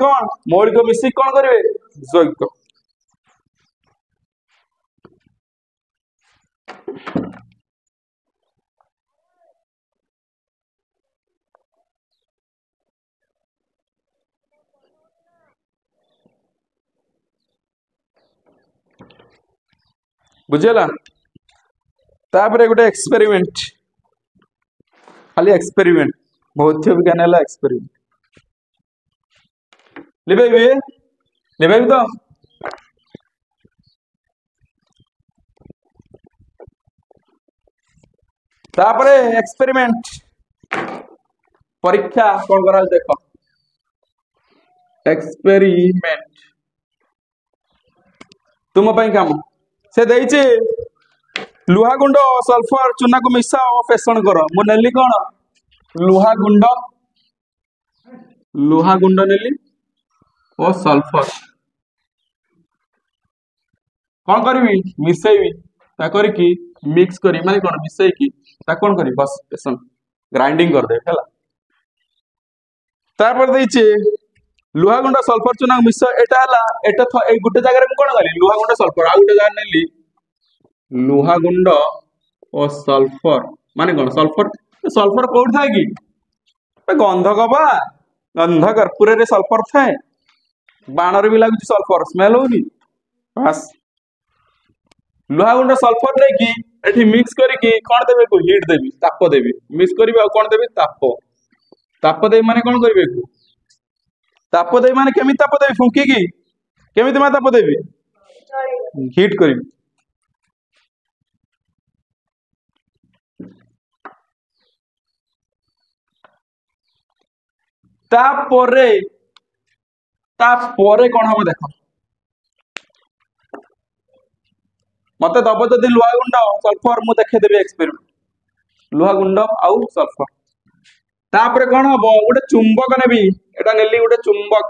कोन मौलिक मिसी कोन करिवे यौगिक बुझेला तापरे गोटे एक्सपेरिमेंट खाली एक्सपेरिमेंट भौतिक विज्ञान है एक्सपेरिमेंट लिबेबी तो तापरे एक्सपेरिमेंट परीक्षा कौन करा देख एक्सपेरिमेंट तुम काम से देइचे लुहा गुंड सल्फर चूना को मिसाओ फेषण कर मु नेली कौन लुहा गुंड नेली और सल्फर कौन करी मिसेबी करके मिक्स करी माने कौन मिसेकी कौन करी बस फेषण ग्राइंडिंग कर दे हैला तापर देइचे लुहा गुंड सल्फर चूना मिस एटा हला एटा ए गुटे जगह रे कोन गली लुहा गुंड सल्फर आ गुटे जगह नेली लुहा गुंड और सल्फर माने कोन सल्फर कोड था कि गंधक बा गंध कर्पूर रे सल्फर थाए बाणर भी लागु सल्फर स्मेल होनी बस लुहा गुंड सल्फर ले कि एठी मिक्स करके कोन देबे को हीट देबी ताप देबी मिक्स करबी आ कोन देबी ताप देबी माने कोन करबे को ताप देबी माने केमी ताप देबी फुंकी की केमी मा ताप देबी हीट करबी तापरे कौन हम देख मत दब जदि लुहा गुंड सल्फर मु देखेदेवी एक्सपेरिमेंट लुहा गुंड आउ सल्फर तापरे कौन हम गोटे चुंबक नेबी एटा नेली गोटे चुंबक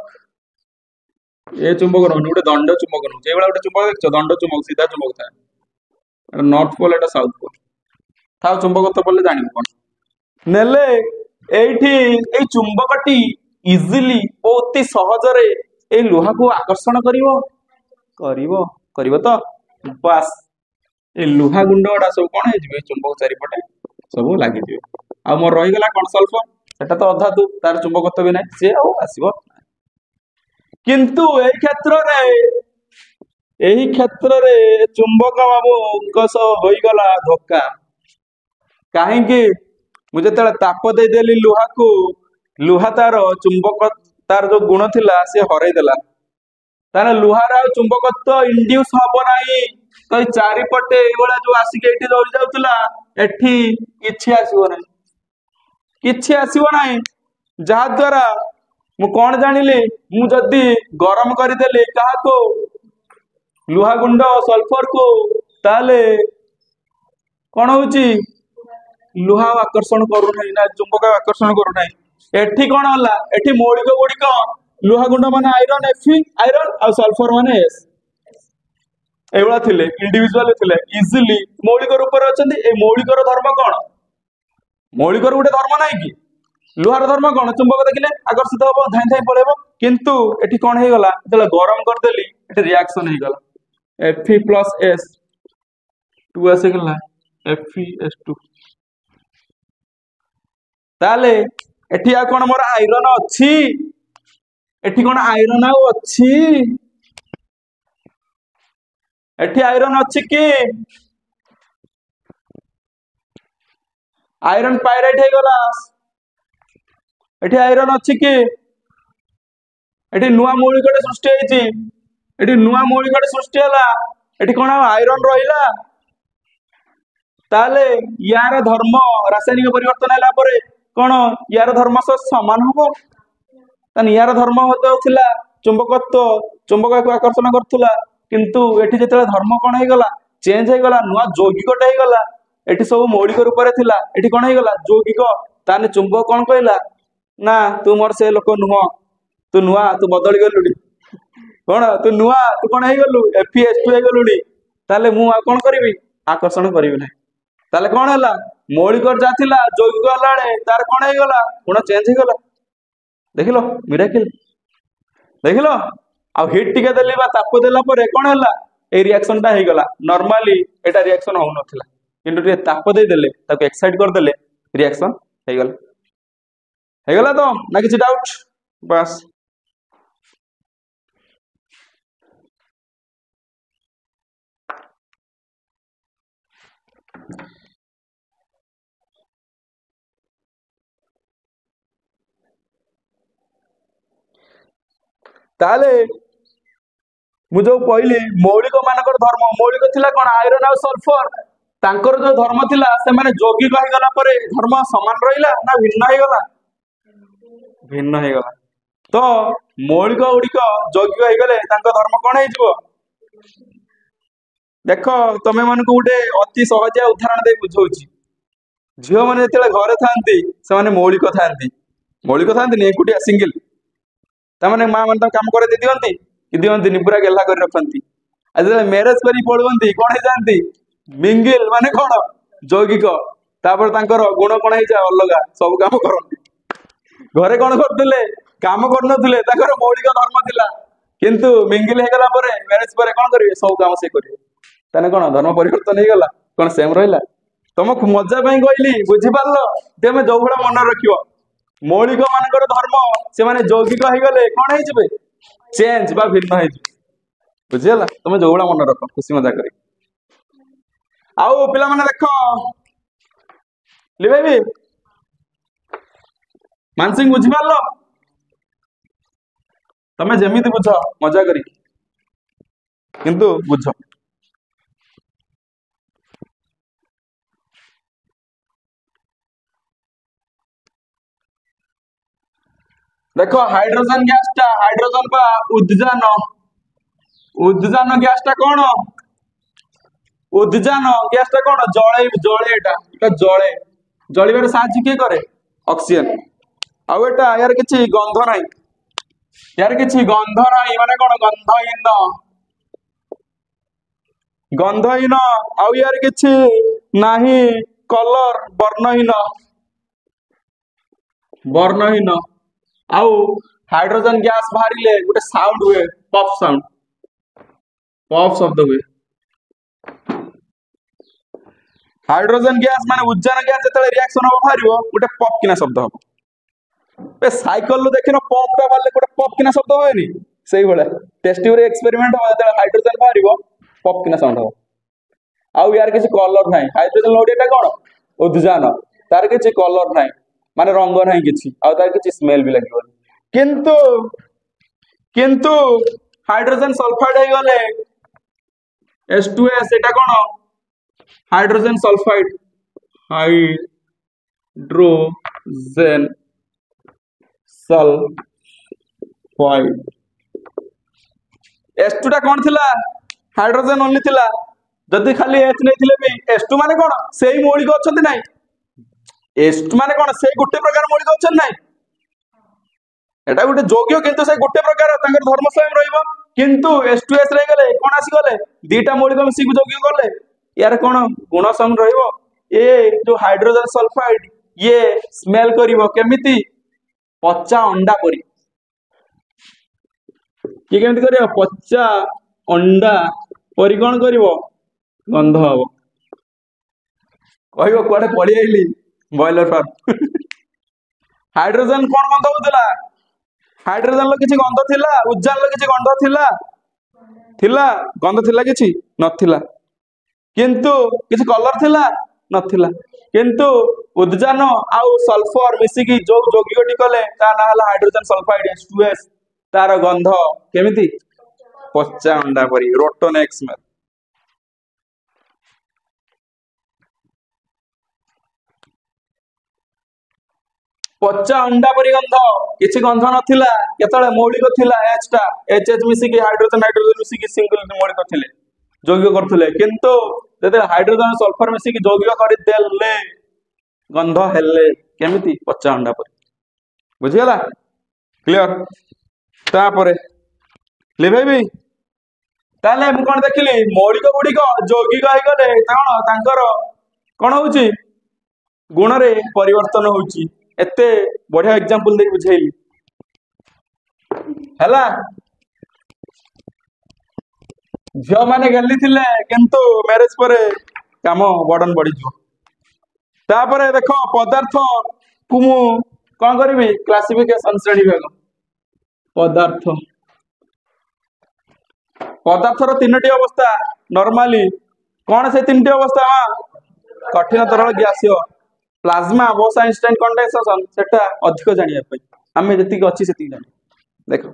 ए चुंबक रहनी गोटे दंड चुंबक नौ ये गोटे चुंबक देख दंड चुंबक सीधा चुंबक था नॉर्थ पोल एटा साउथ पोल था चुंबक तो बोले जानी कौन नेले एठी ए चुंबकटी इजिली अति सहजरे ए लुहा को आकर्षण करिवो तो बस ए लुहा गुंड गुड़ा सब कौन है चुंबक चारिपटे सब लगी आ मोर रही गला कौन सल्फर सेटा तो अधातु तार चुंबकत्व भी नहीं सी आसब किंतु एही क्षेत्र रे चुंबक बाबू होईगला धोखा कहीं मुझे ताप देदेली लुहा को लुहा तार चुंबक तार जो गुण थिला से हरईदेला ताने लुहार चुंबकत्व इंड्यूस हम ना तो चारिपटे ये जो आसिक ये रही जाऊला एठी किछि आसीबो नै किछि आसीबो नै जहाद्वारा मु कौन जानिली मु जदि गरम करदेली काहाको लुहा गुंड सल्फर को ताले कौन होची लुहा आकर्षण करू नहीं ना चुंबक आकर्षण करू नहीं एठी कौन होला एठी मौलिक गुड़िक लुहा गुंड माने आयरन एफी आयरन आ सल्फर माने एस एवला थिले इंडिविजुअल थिले इजीली मौलिक रूप रे अछंती ए मौलिक रो धर्म कौन मौलिक रो गुटे धर्म नाही कि लुहार धर्म कौन चुंबक देखिले आकर्षित होबो धाई धाई पळेबो किंतु एठी कौन हे गला जले गरम कर देली एठी रिएक्शन हे गला Fe+S 2 आसे गला FeS2 ताले एठी आ कोन मोर आयरन अछि एठी कोन आयरन आ अछि एठी आयरन अछि कि आयरन पायराइट हे गला एठी आयरन अछि कि एठी नुवा मौलिकटे सृष्टि हेछि एठी नुवा मौलिकटे सृष्टि हला एठी कोन आयरन रहिला ताले यार धर्म रासायनिक परिवर्तन हला परे कोन यार धर्म से समान होबो तन यार धर्म होतला चुंबकत्व चुंबक को आकर्षण करथुला किंतु एठी जेतला धर्म कोन हे गला चेंज हे गला नुवा यौगिकटे हे गला एठी सब मौलिक रूप रे थिला एठी कोन हे गला यौगिक ताने चुंबक कोन कहला ना तू मोर से लोक नुह तू नुआ तू बदली गलुडी कोन तू नुआ तू कोन हे गलु Fe2 हे गलुडी ताले मु आ कोन करबी आकर्षण करबी ना ताले कोन हला मौलिक जा थिला यौगिक हलाळे तार कोन हे गला कोन चेंज हे गला देखिलो मिराकल देखिलो आ हिट टिके देली बा ताप देला परे कोन हला ए रिएक्शन टा हे गला नॉर्मली एटा रिएक्शन हो नथिला किंतु टे ताप दे देले ताको एक्साइट कर देले रिएक्शन हे गला तो ना किछि डाउट बस ताले मु जो कहली मौलिक मानकर धर्म मौलिक थिला कोन आयरन आ सल्फर तांकर जो धर्म थिला से माने यौगिक हे गला परे धर्म समान रहिला ना भिन्न हे गला तो मौलिक उडिक यौगिक हे गले तांकर धर्म कोन हे जिवो देखो तमे मन को उडे अति सहज उदाहरण दे बुझौची झियो माने जेतले घरे थांती से माने मौलिक थांती ने एकुटिया सिंगल तमने मां मन काम करे दे दियंती कि दियंती नि पूरा गेला कर रखंती आज मैरिज करी पळवंती कोन हे जानती मिंगल माने कोन यौगिक तापर तांकर गुण कोन हे जा अलगा सब काम करंती घरे कोन करतले काम करनथले तांकर मौलिक धर्म थिला किंतु मिंगल हे गला परे मैरिज परे कोन करिवे सब काम से करिवे तने कोन धर्म परिवर्तन हे गला कोन सेम रहिला तुमको मजा पई कहली बुझि पारलो तेमे जौघड़ा मन रखियो मौलिक मानकर धर्म से माने यौगिक हे गले कोन हे जबे चेंज बा भिन्न हे बुझिला तुम जौघड़ा मन रख खुशी मजा करी आउ पिला माने देखो लिबेबी मानसिंग बुझि पारलो तमे जेमिति बुझ मजा करी किंतु बुझ देखो हाइड्रोजन गैस टा हाइड्रोजन बा उद्जान गैस टा कौन उद्जान गैस टा कौन जळे एटा जळे जळिबार साहाय्य के करे ऑक्सीजन आ एटा यार किछि गंध नाही माने कौन गंधहीन आ यार किछि नाही कलर वर्णहीन आउ हाइड्रोजन गैस बाहरिले गोटे साउंड हुए पॉप शब्द हुए हाइड्रोजन गैस माने उद्जान गैस जतले रिएक्शन हो बाहरिबो गोटे पॉप किना शब्द हो ए साइकल लो देखिन पंप टा बाले गोटे पप किना शब्द होएनी सेही भले टेस्ट ट्यूब रे एक्सपेरिमेंट हो जते हाइड्रोजन बाहरिबो पप किना साउंड हो आउ यार किसी कलर नाही हाइड्रोजन लोडियाटा कोन उद्जान तार किसी कलर नाही माने रंग नाही किसी आ तार किसी स्मेल भी लागिबो किंतु किंतु हाइड्रोजन सल्फाइड हे गले H2S एटा कोन hydrogen sulphide hydrogen sulphide H2 टा कोन थिला हाइड्रोजन ओनली थिला जदि खाली H नै थिले भी H2 माने कोन सेही मौलिक अछंती नै H2 माने कोन सेही गुटे प्रकार मौलिक अछन नै एटा गुटे जोग्य किंतु से गुटे प्रकार तांकर धर्म स्वयं रहइबो किंतु H2S रे गले कोन आसी गले दीटा मौलिक मिसी जोग्य गले यार कोन गुण सम रहइबो ए जो हाइड्रोजन सल्फाइड ये स्मेल करिवो केमिति पच्चा अंडा परी कि केमिति करियो पच्चा अंडा परी कोन करिवो गंध हबो कहइबो कोडे पड़ी आइली बॉयलर फार्म हाइड्रोजन कोन गंध होतला हाइड्रोजन लो किछि गंध थिला उज्जान लो किछि गंध थिला थिला गंध थिला किछि नथिला किंतु किछि कलर थिला नथिला किंतु उद्जान आउ सल्फर मिसिकी जो जोगियोटी कले ता ना हला हाइड्रोजन सल्फाइड H2S तार गंध केमिति पच्चा अंडा परी रोटन एक्समेल पच्चा अंडा परी गंध किछि गंध नथिला केतळे मौलिक थिला H टा HH मिसिकी हाइड्रोजन हाइड्रोजन मिसिकी सिंगल मौलिक थिले जोग्य करथले किंतु जते हाइड्रोजन सल्फर मिसिकी जोग्य करि देले गंध हेले केमिति पच्चा अंडा परी बुझियला क्लियर तापरे लिभेबी ताले मु कोन देखिली मौलिक गुडी को जोगी कहि गले कोन तांकर कोन होची गुण रे परिवर्तन होची एते बढ़िया एग्जांपल दे बुझेली हला झियो माने गल्ली थिले किंतु मैरिज परे काम बर्डन बढ़ी जो तापरे देखो पदार्थ को मु कोन करबी क्लासिफिकेशन श्रेणी भाग पदार्थ पदार्थर तीनटी अवस्था नॉर्मली कौन से तीनटी अवस्था कठिन तरल गैसीय प्लाज्मा बोस आइंस्टाइन कंडेंसेशन सेटा अधिक जानिया पई हमें जति अछि सेति जानि देखो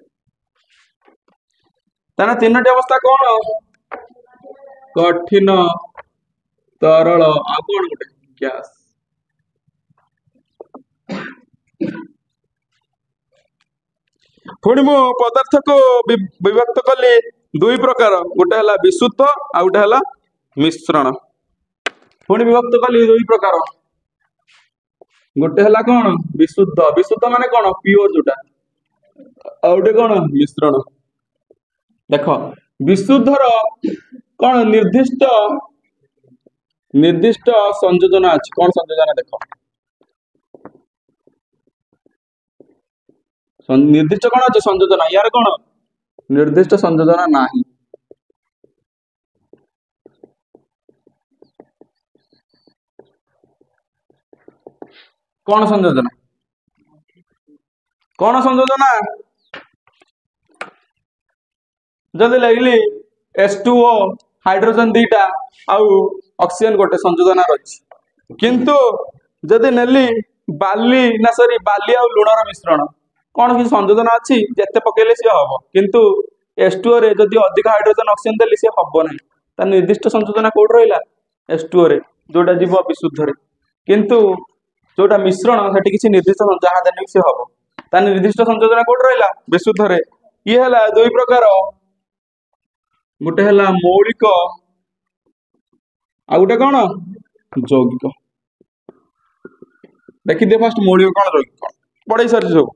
ताना तीनटी अवस्था कौन कठिन तरल आ कोन गुटे गैस पुणी मु पदार्थ को विभक्त कली दुई प्रकार गोटे हला विशुद्ध आ गोटे हला मिश्रण पुणी विभक्त कली दुई प्रकार गोटे हला कौन विशुद्ध विशुद्ध माने कौन प्योर जोटा आ गोटे कौन मिश्रण देखो विशुद्धर कौन निर्दिष्ट निर्दिष्ट संयोजन अछि कौन संयोजन देखो निर्दिष्ट कौन अच्छे संयोजन यार कौन निर्दिष्ट संयोजन नाही कौन संयोजन जदि लगली H2O हाइड्रोजन दीटा आउ ऑक्सीजन गोटे संयोजन रही किंतु जदि नेली बाली ना सॉरी बाली आउ लुणर मिश्रण कौन कि संयोजन अच्छी जिते पकेले सी हम किंतु H2O रे जदि अधिक हाइड्रोजन ऑक्सीजन देली सी हम ना ता निर्दिष्ट संयोजन कोड रहिला H2O रे जोटा जीव विशुद्ध रे किंतु जोटा मिश्रण सेठी किसी निर्दिष्ट जहाँ देने सी हम ता निर्दिष्ट संयोजन कोड रहिला विशुद्ध रे ये हला दुई प्रकार गोटे हला मौलिक आ गोटे कौन यौगिक देखी दे फास्ट मौलिक कौन यौगिक कौन पढ़ाई सारी सब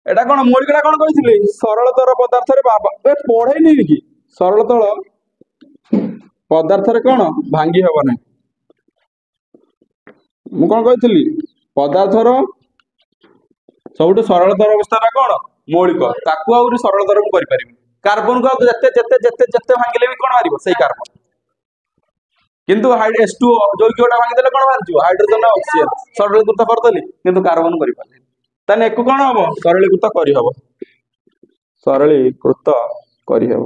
एटा कौन मौलिक कौन कही सरलतर पदार्थ रे बाबा पढ़े नहीं कि सरलतर पदार्थ रे कौन भांगी हब ना मु कौन कही पदार्थर सब सरलतर अवस्था कौन मौलिक ताकू आउरी सरलतर मु करि कार्बन को जते जते जते जते भांगिले भी कौन मारिबो सही कार्बन किंतु H2O ଯୌଗିକଟା ଭାଙ୍ଗିଦେଲେ କଣ ବାହାରିଯିବ ହାଇड्रोजन ऑक्सीजन ସରଳୀକୃତ କରିଦେଲି କିନ୍ତୁ कार्बन କରି ପାରିଲି ତାନେ एको କଣ ହବ ସରଳୀକୃତ କରିହବ ସରଳୀକୃତ କରିହେବ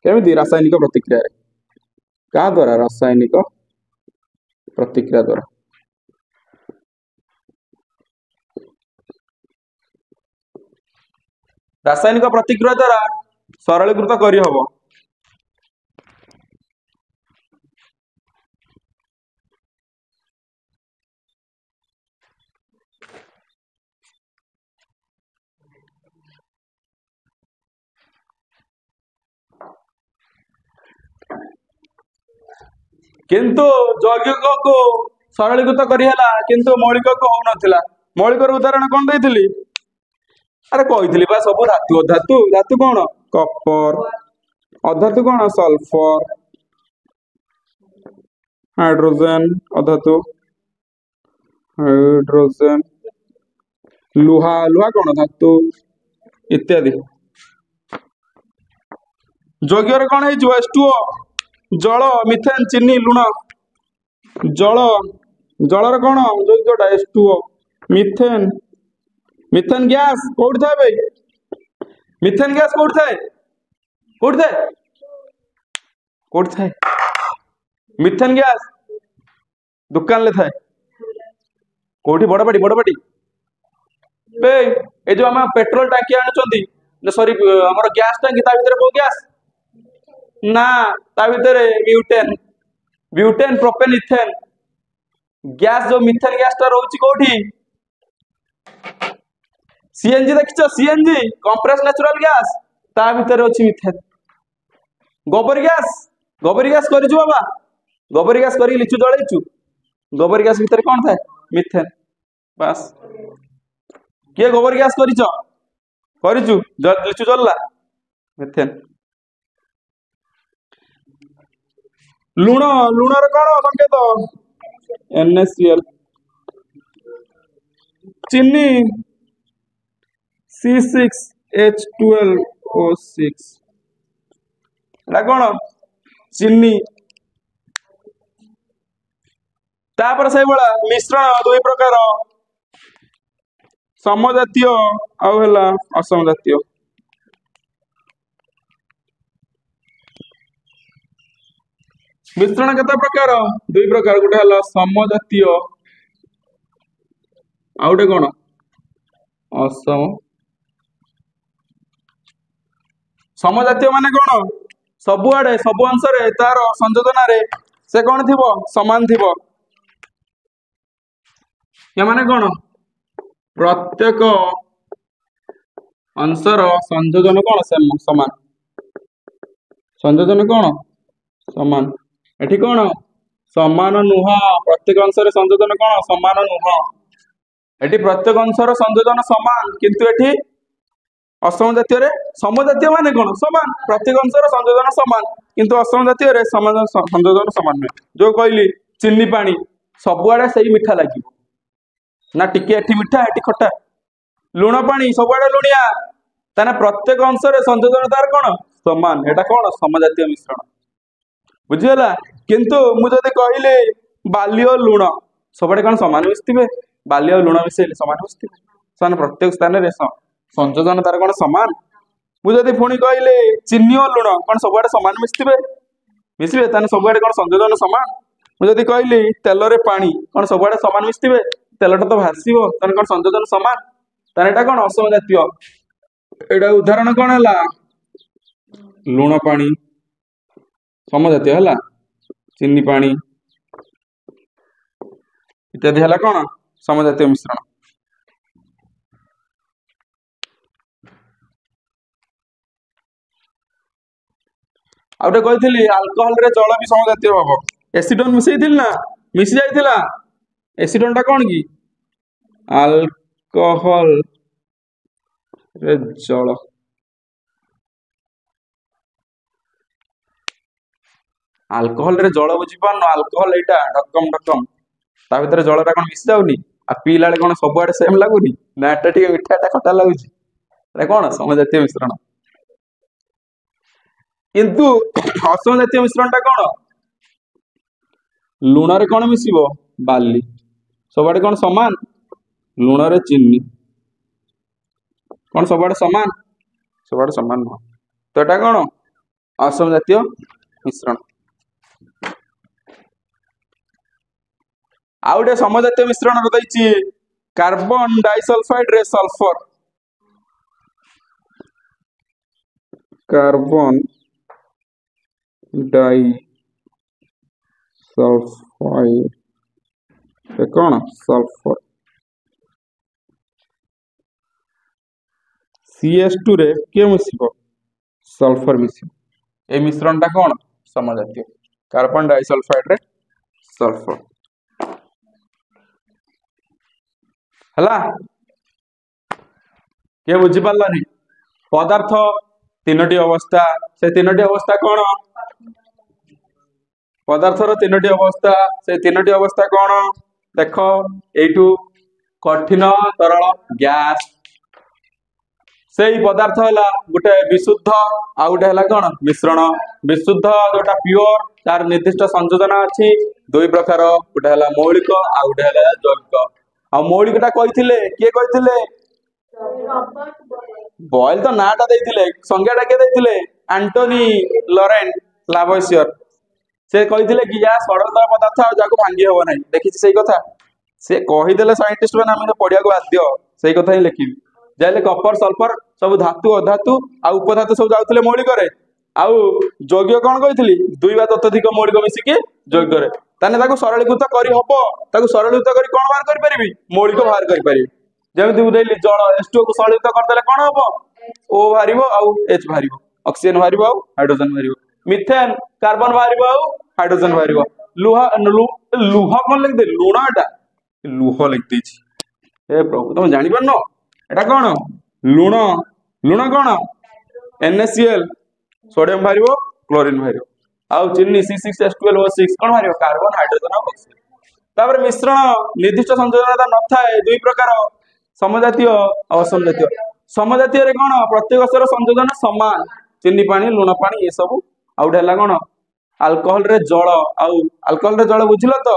केमिति रासायनिक प्रतिक्रिया रे का द्वारा रासायनिक प्रतिक्रिया द्वारा रासायनिक प्रतिक्रिया द्वारा सरलीकृत करहब किंतु यौगिक को सरलीकृत करिहला किंतु मौलिक को हो नथिला मौलिक उदाहरण कौन देइथिली अरे कही बा सब धातु धातु धातु कौन कपर अधातु कौन सल्फर हाइड्रोजन अधातु हाइड्रोजन लुहा लुहा कौन धातु इत्यादि यौगिक कौन है H2O जल मिथेन चीनी लुण जल जलर कौन यौगिकटा H2O मिथेन मिथेन गैस कोठी था भाई मिथेन गैस कोठी थाए कोठी थाए कोठी थाए मिथेन गैस दुकान ले थाए कोठी बड़पाटी बे ए जो हम पेट्रोल टांकी आनुचंदी सॉरी हमर गैस टांकी ता भीतर को गैस ना ता भीतर butane butane propane ethane gas जो मिथेन गैस ता रहउची कोठी सीएनजी देखिछ सीएनजी कंप्रेस नेचुरल गैस ता भीतर अछि मिथेन गोबर गैस करिछु बाबा गोबर गैस करी लिचु जळैछु गोबर गैस भीतर कोन थाए मिथेन बस के गोबर गैस करिछ करिछु लिचु जलला मिथेन लुण लुणर कौन संकेत NaCl चीनी C6H12O6 कौन चीनी तापर से बड़ा मिश्रण दुई प्रकार समजातीय आउ हला असमजातीय मिश्रण केते प्रकार दुई प्रकार गोटे हला समजातीय आउटे कौन असम समजातीय माने कौन सबु आड़े सब अंश रे तार संयोजन रे से कौन थिबो समान थिबो या माने कौन प्रत्येक अंशर संयोजन कौन समान संयोजन कौन समान एठी कौन समान नुह प्रत्येक अंशर संयोजन कौन समान नुह एठी प्रत्येक अंशर संयोजन समान किंतु एठी असमजातीय रे समजातीय माने कौन समान प्रत्येक अंशर संयोजन समान किंतु असमजातीय रे संयोजन समान नहीं जो कहली चीनी पानी सबुआड़े सही मिठा लगे ना टिके एठी मिठा एठी खट्टा लुण पानी सबुआड़े लुणिया ताने प्रत्येक अंशर संयोजन तार कौन समान एटा कौन समजातीय मिश्रण बुझीगला किंतु मुझे कहले बाली और लुण सबुआड़े कौन समान मिशे बाली और लुण मिसेले समान मिशे समान प्रत्येक स्थान रे संयोजन तार कौन समान मुझे पुणी कहले चीनी और लुण कौन सबुआड़े समान मिशे ताने सबुआड़े कौन संयोजन समान मुझे कहली तेल रे पानी कौन सबुआड़े समान मिशे तेलटा तो भासीबो ताने कौन संयोजन समान ताने एटा कौन असमजातीय एटा उदाहरण कौन है लुण पानी समजातीय है चीनी पानी इत्यादि है कौन समजातीय मिश्रण आउटे कही आल्कोहल रे जल भी समजातीय हम एसिडोन मिसई ना मिसी जाइथिला एसिडोन टा कौन की अल्कोहल रे जल अल्कोहल रे जल बुझी पारन अल्कोहल एटा ढकम ढकम ता भीतर जलटा कौन मिस जाउनी आ पीला कौन सबुआड़े सेम लगुनी ना एटा टिके मिठा एटा खट्टा लगुची एटा कौन समजातीय मिश्रण किंतु असम जातीय मिश्रण टा कौन लुण रे कौन मिसिबो बाली सबआडे कौन समान लुण रे चीनी कौन सबआडे समान नुह तो एटा कौन असम जातीय मिश्रण आ गोटे समजातीय मिश्रण रही कार्बन डाइसल्फाइड रे सल्फर कार्बन डाई सल्फाइड कौन सल्फर CH2 रे के मिसिबो सल्फर मिसिबो ए मिश्रण टा कौन समजातीय कार्बन डाइसल्फाइड रे सल्फर हला के बुझी पारलानी पदार्थ तीनोटी अवस्था से तीनोटी अवस्था कौन पदार्थर तीनोटी अवस्था से तीनोटी अवस्था कौन देख एठू कठिन तरल गैस से पदार्थ है गोटे विशुद्ध आ गोटे है कौन मिश्रण विशुद्ध जोटा प्योर तार निर्दिष्ट संयोजन अच्छी दुई प्रकार गोटे है मौलिक आ गोटे है जैविक आ मौलिकटा कही किए कही बॉयल तो नाटा देइथिले संज्ञाटा के देइथिले एंटोनी लॉरेंट लावोसियर से कहिथिले कि या सड़कदार पदार्थ आ जाको भांगी होबो नै देखिछि सेही कथा से कहिदेले साइंटिस्ट माने हम पढ़िया को बाध्य सेही कथा ही लिखिबी जाले कपर सल्फर सब धातु अधातु आ उपधातु सब जाउथिले मौलिक रे आ यौगिक कोन कहिथिली दुई बा ततोधिक मौलिक मिसी के यौगिक रे ताने ताको सरलीकृत करी हबो ताको सरलीकृत करी कोन बाहर करि परिबी मौलिक बाहर करि परिबी जेमति बुझैली जल H2O को सरलीकृत करदेले कोन हबो O बाहरिबो आ H बाहरिबो ऑक्सीजन बाहरिबो आ हाइड्रोजन बाहरिबो मिथेन कार्बन बाहरिबो आ हाइड्रोजन बाहरिबो लुहा कोन लिख दे लुणाटा लुह लिख देछि ए प्रभु तुम जानि परनो एटा कोन लुण लुण कोन NaCl सोडियम बाहरिबो क्लोरीन बाहरिबो आ चीनी C6H12O6 कोन बाहरिबो कार्बन हाइड्रोजन आ ऑक्सीजन तापर मिश्रण निर्दिष्ट संयोजनता न थाए दुई प्रकार समजातीय और समजातीय रे कोन प्रत्येक स्तर संयोजन समान चीनी पानी लुण पानी ये सब आउट हैला कोन अल्कोहल रे जल आउ अल्कोहल रे जल बुझिलो तो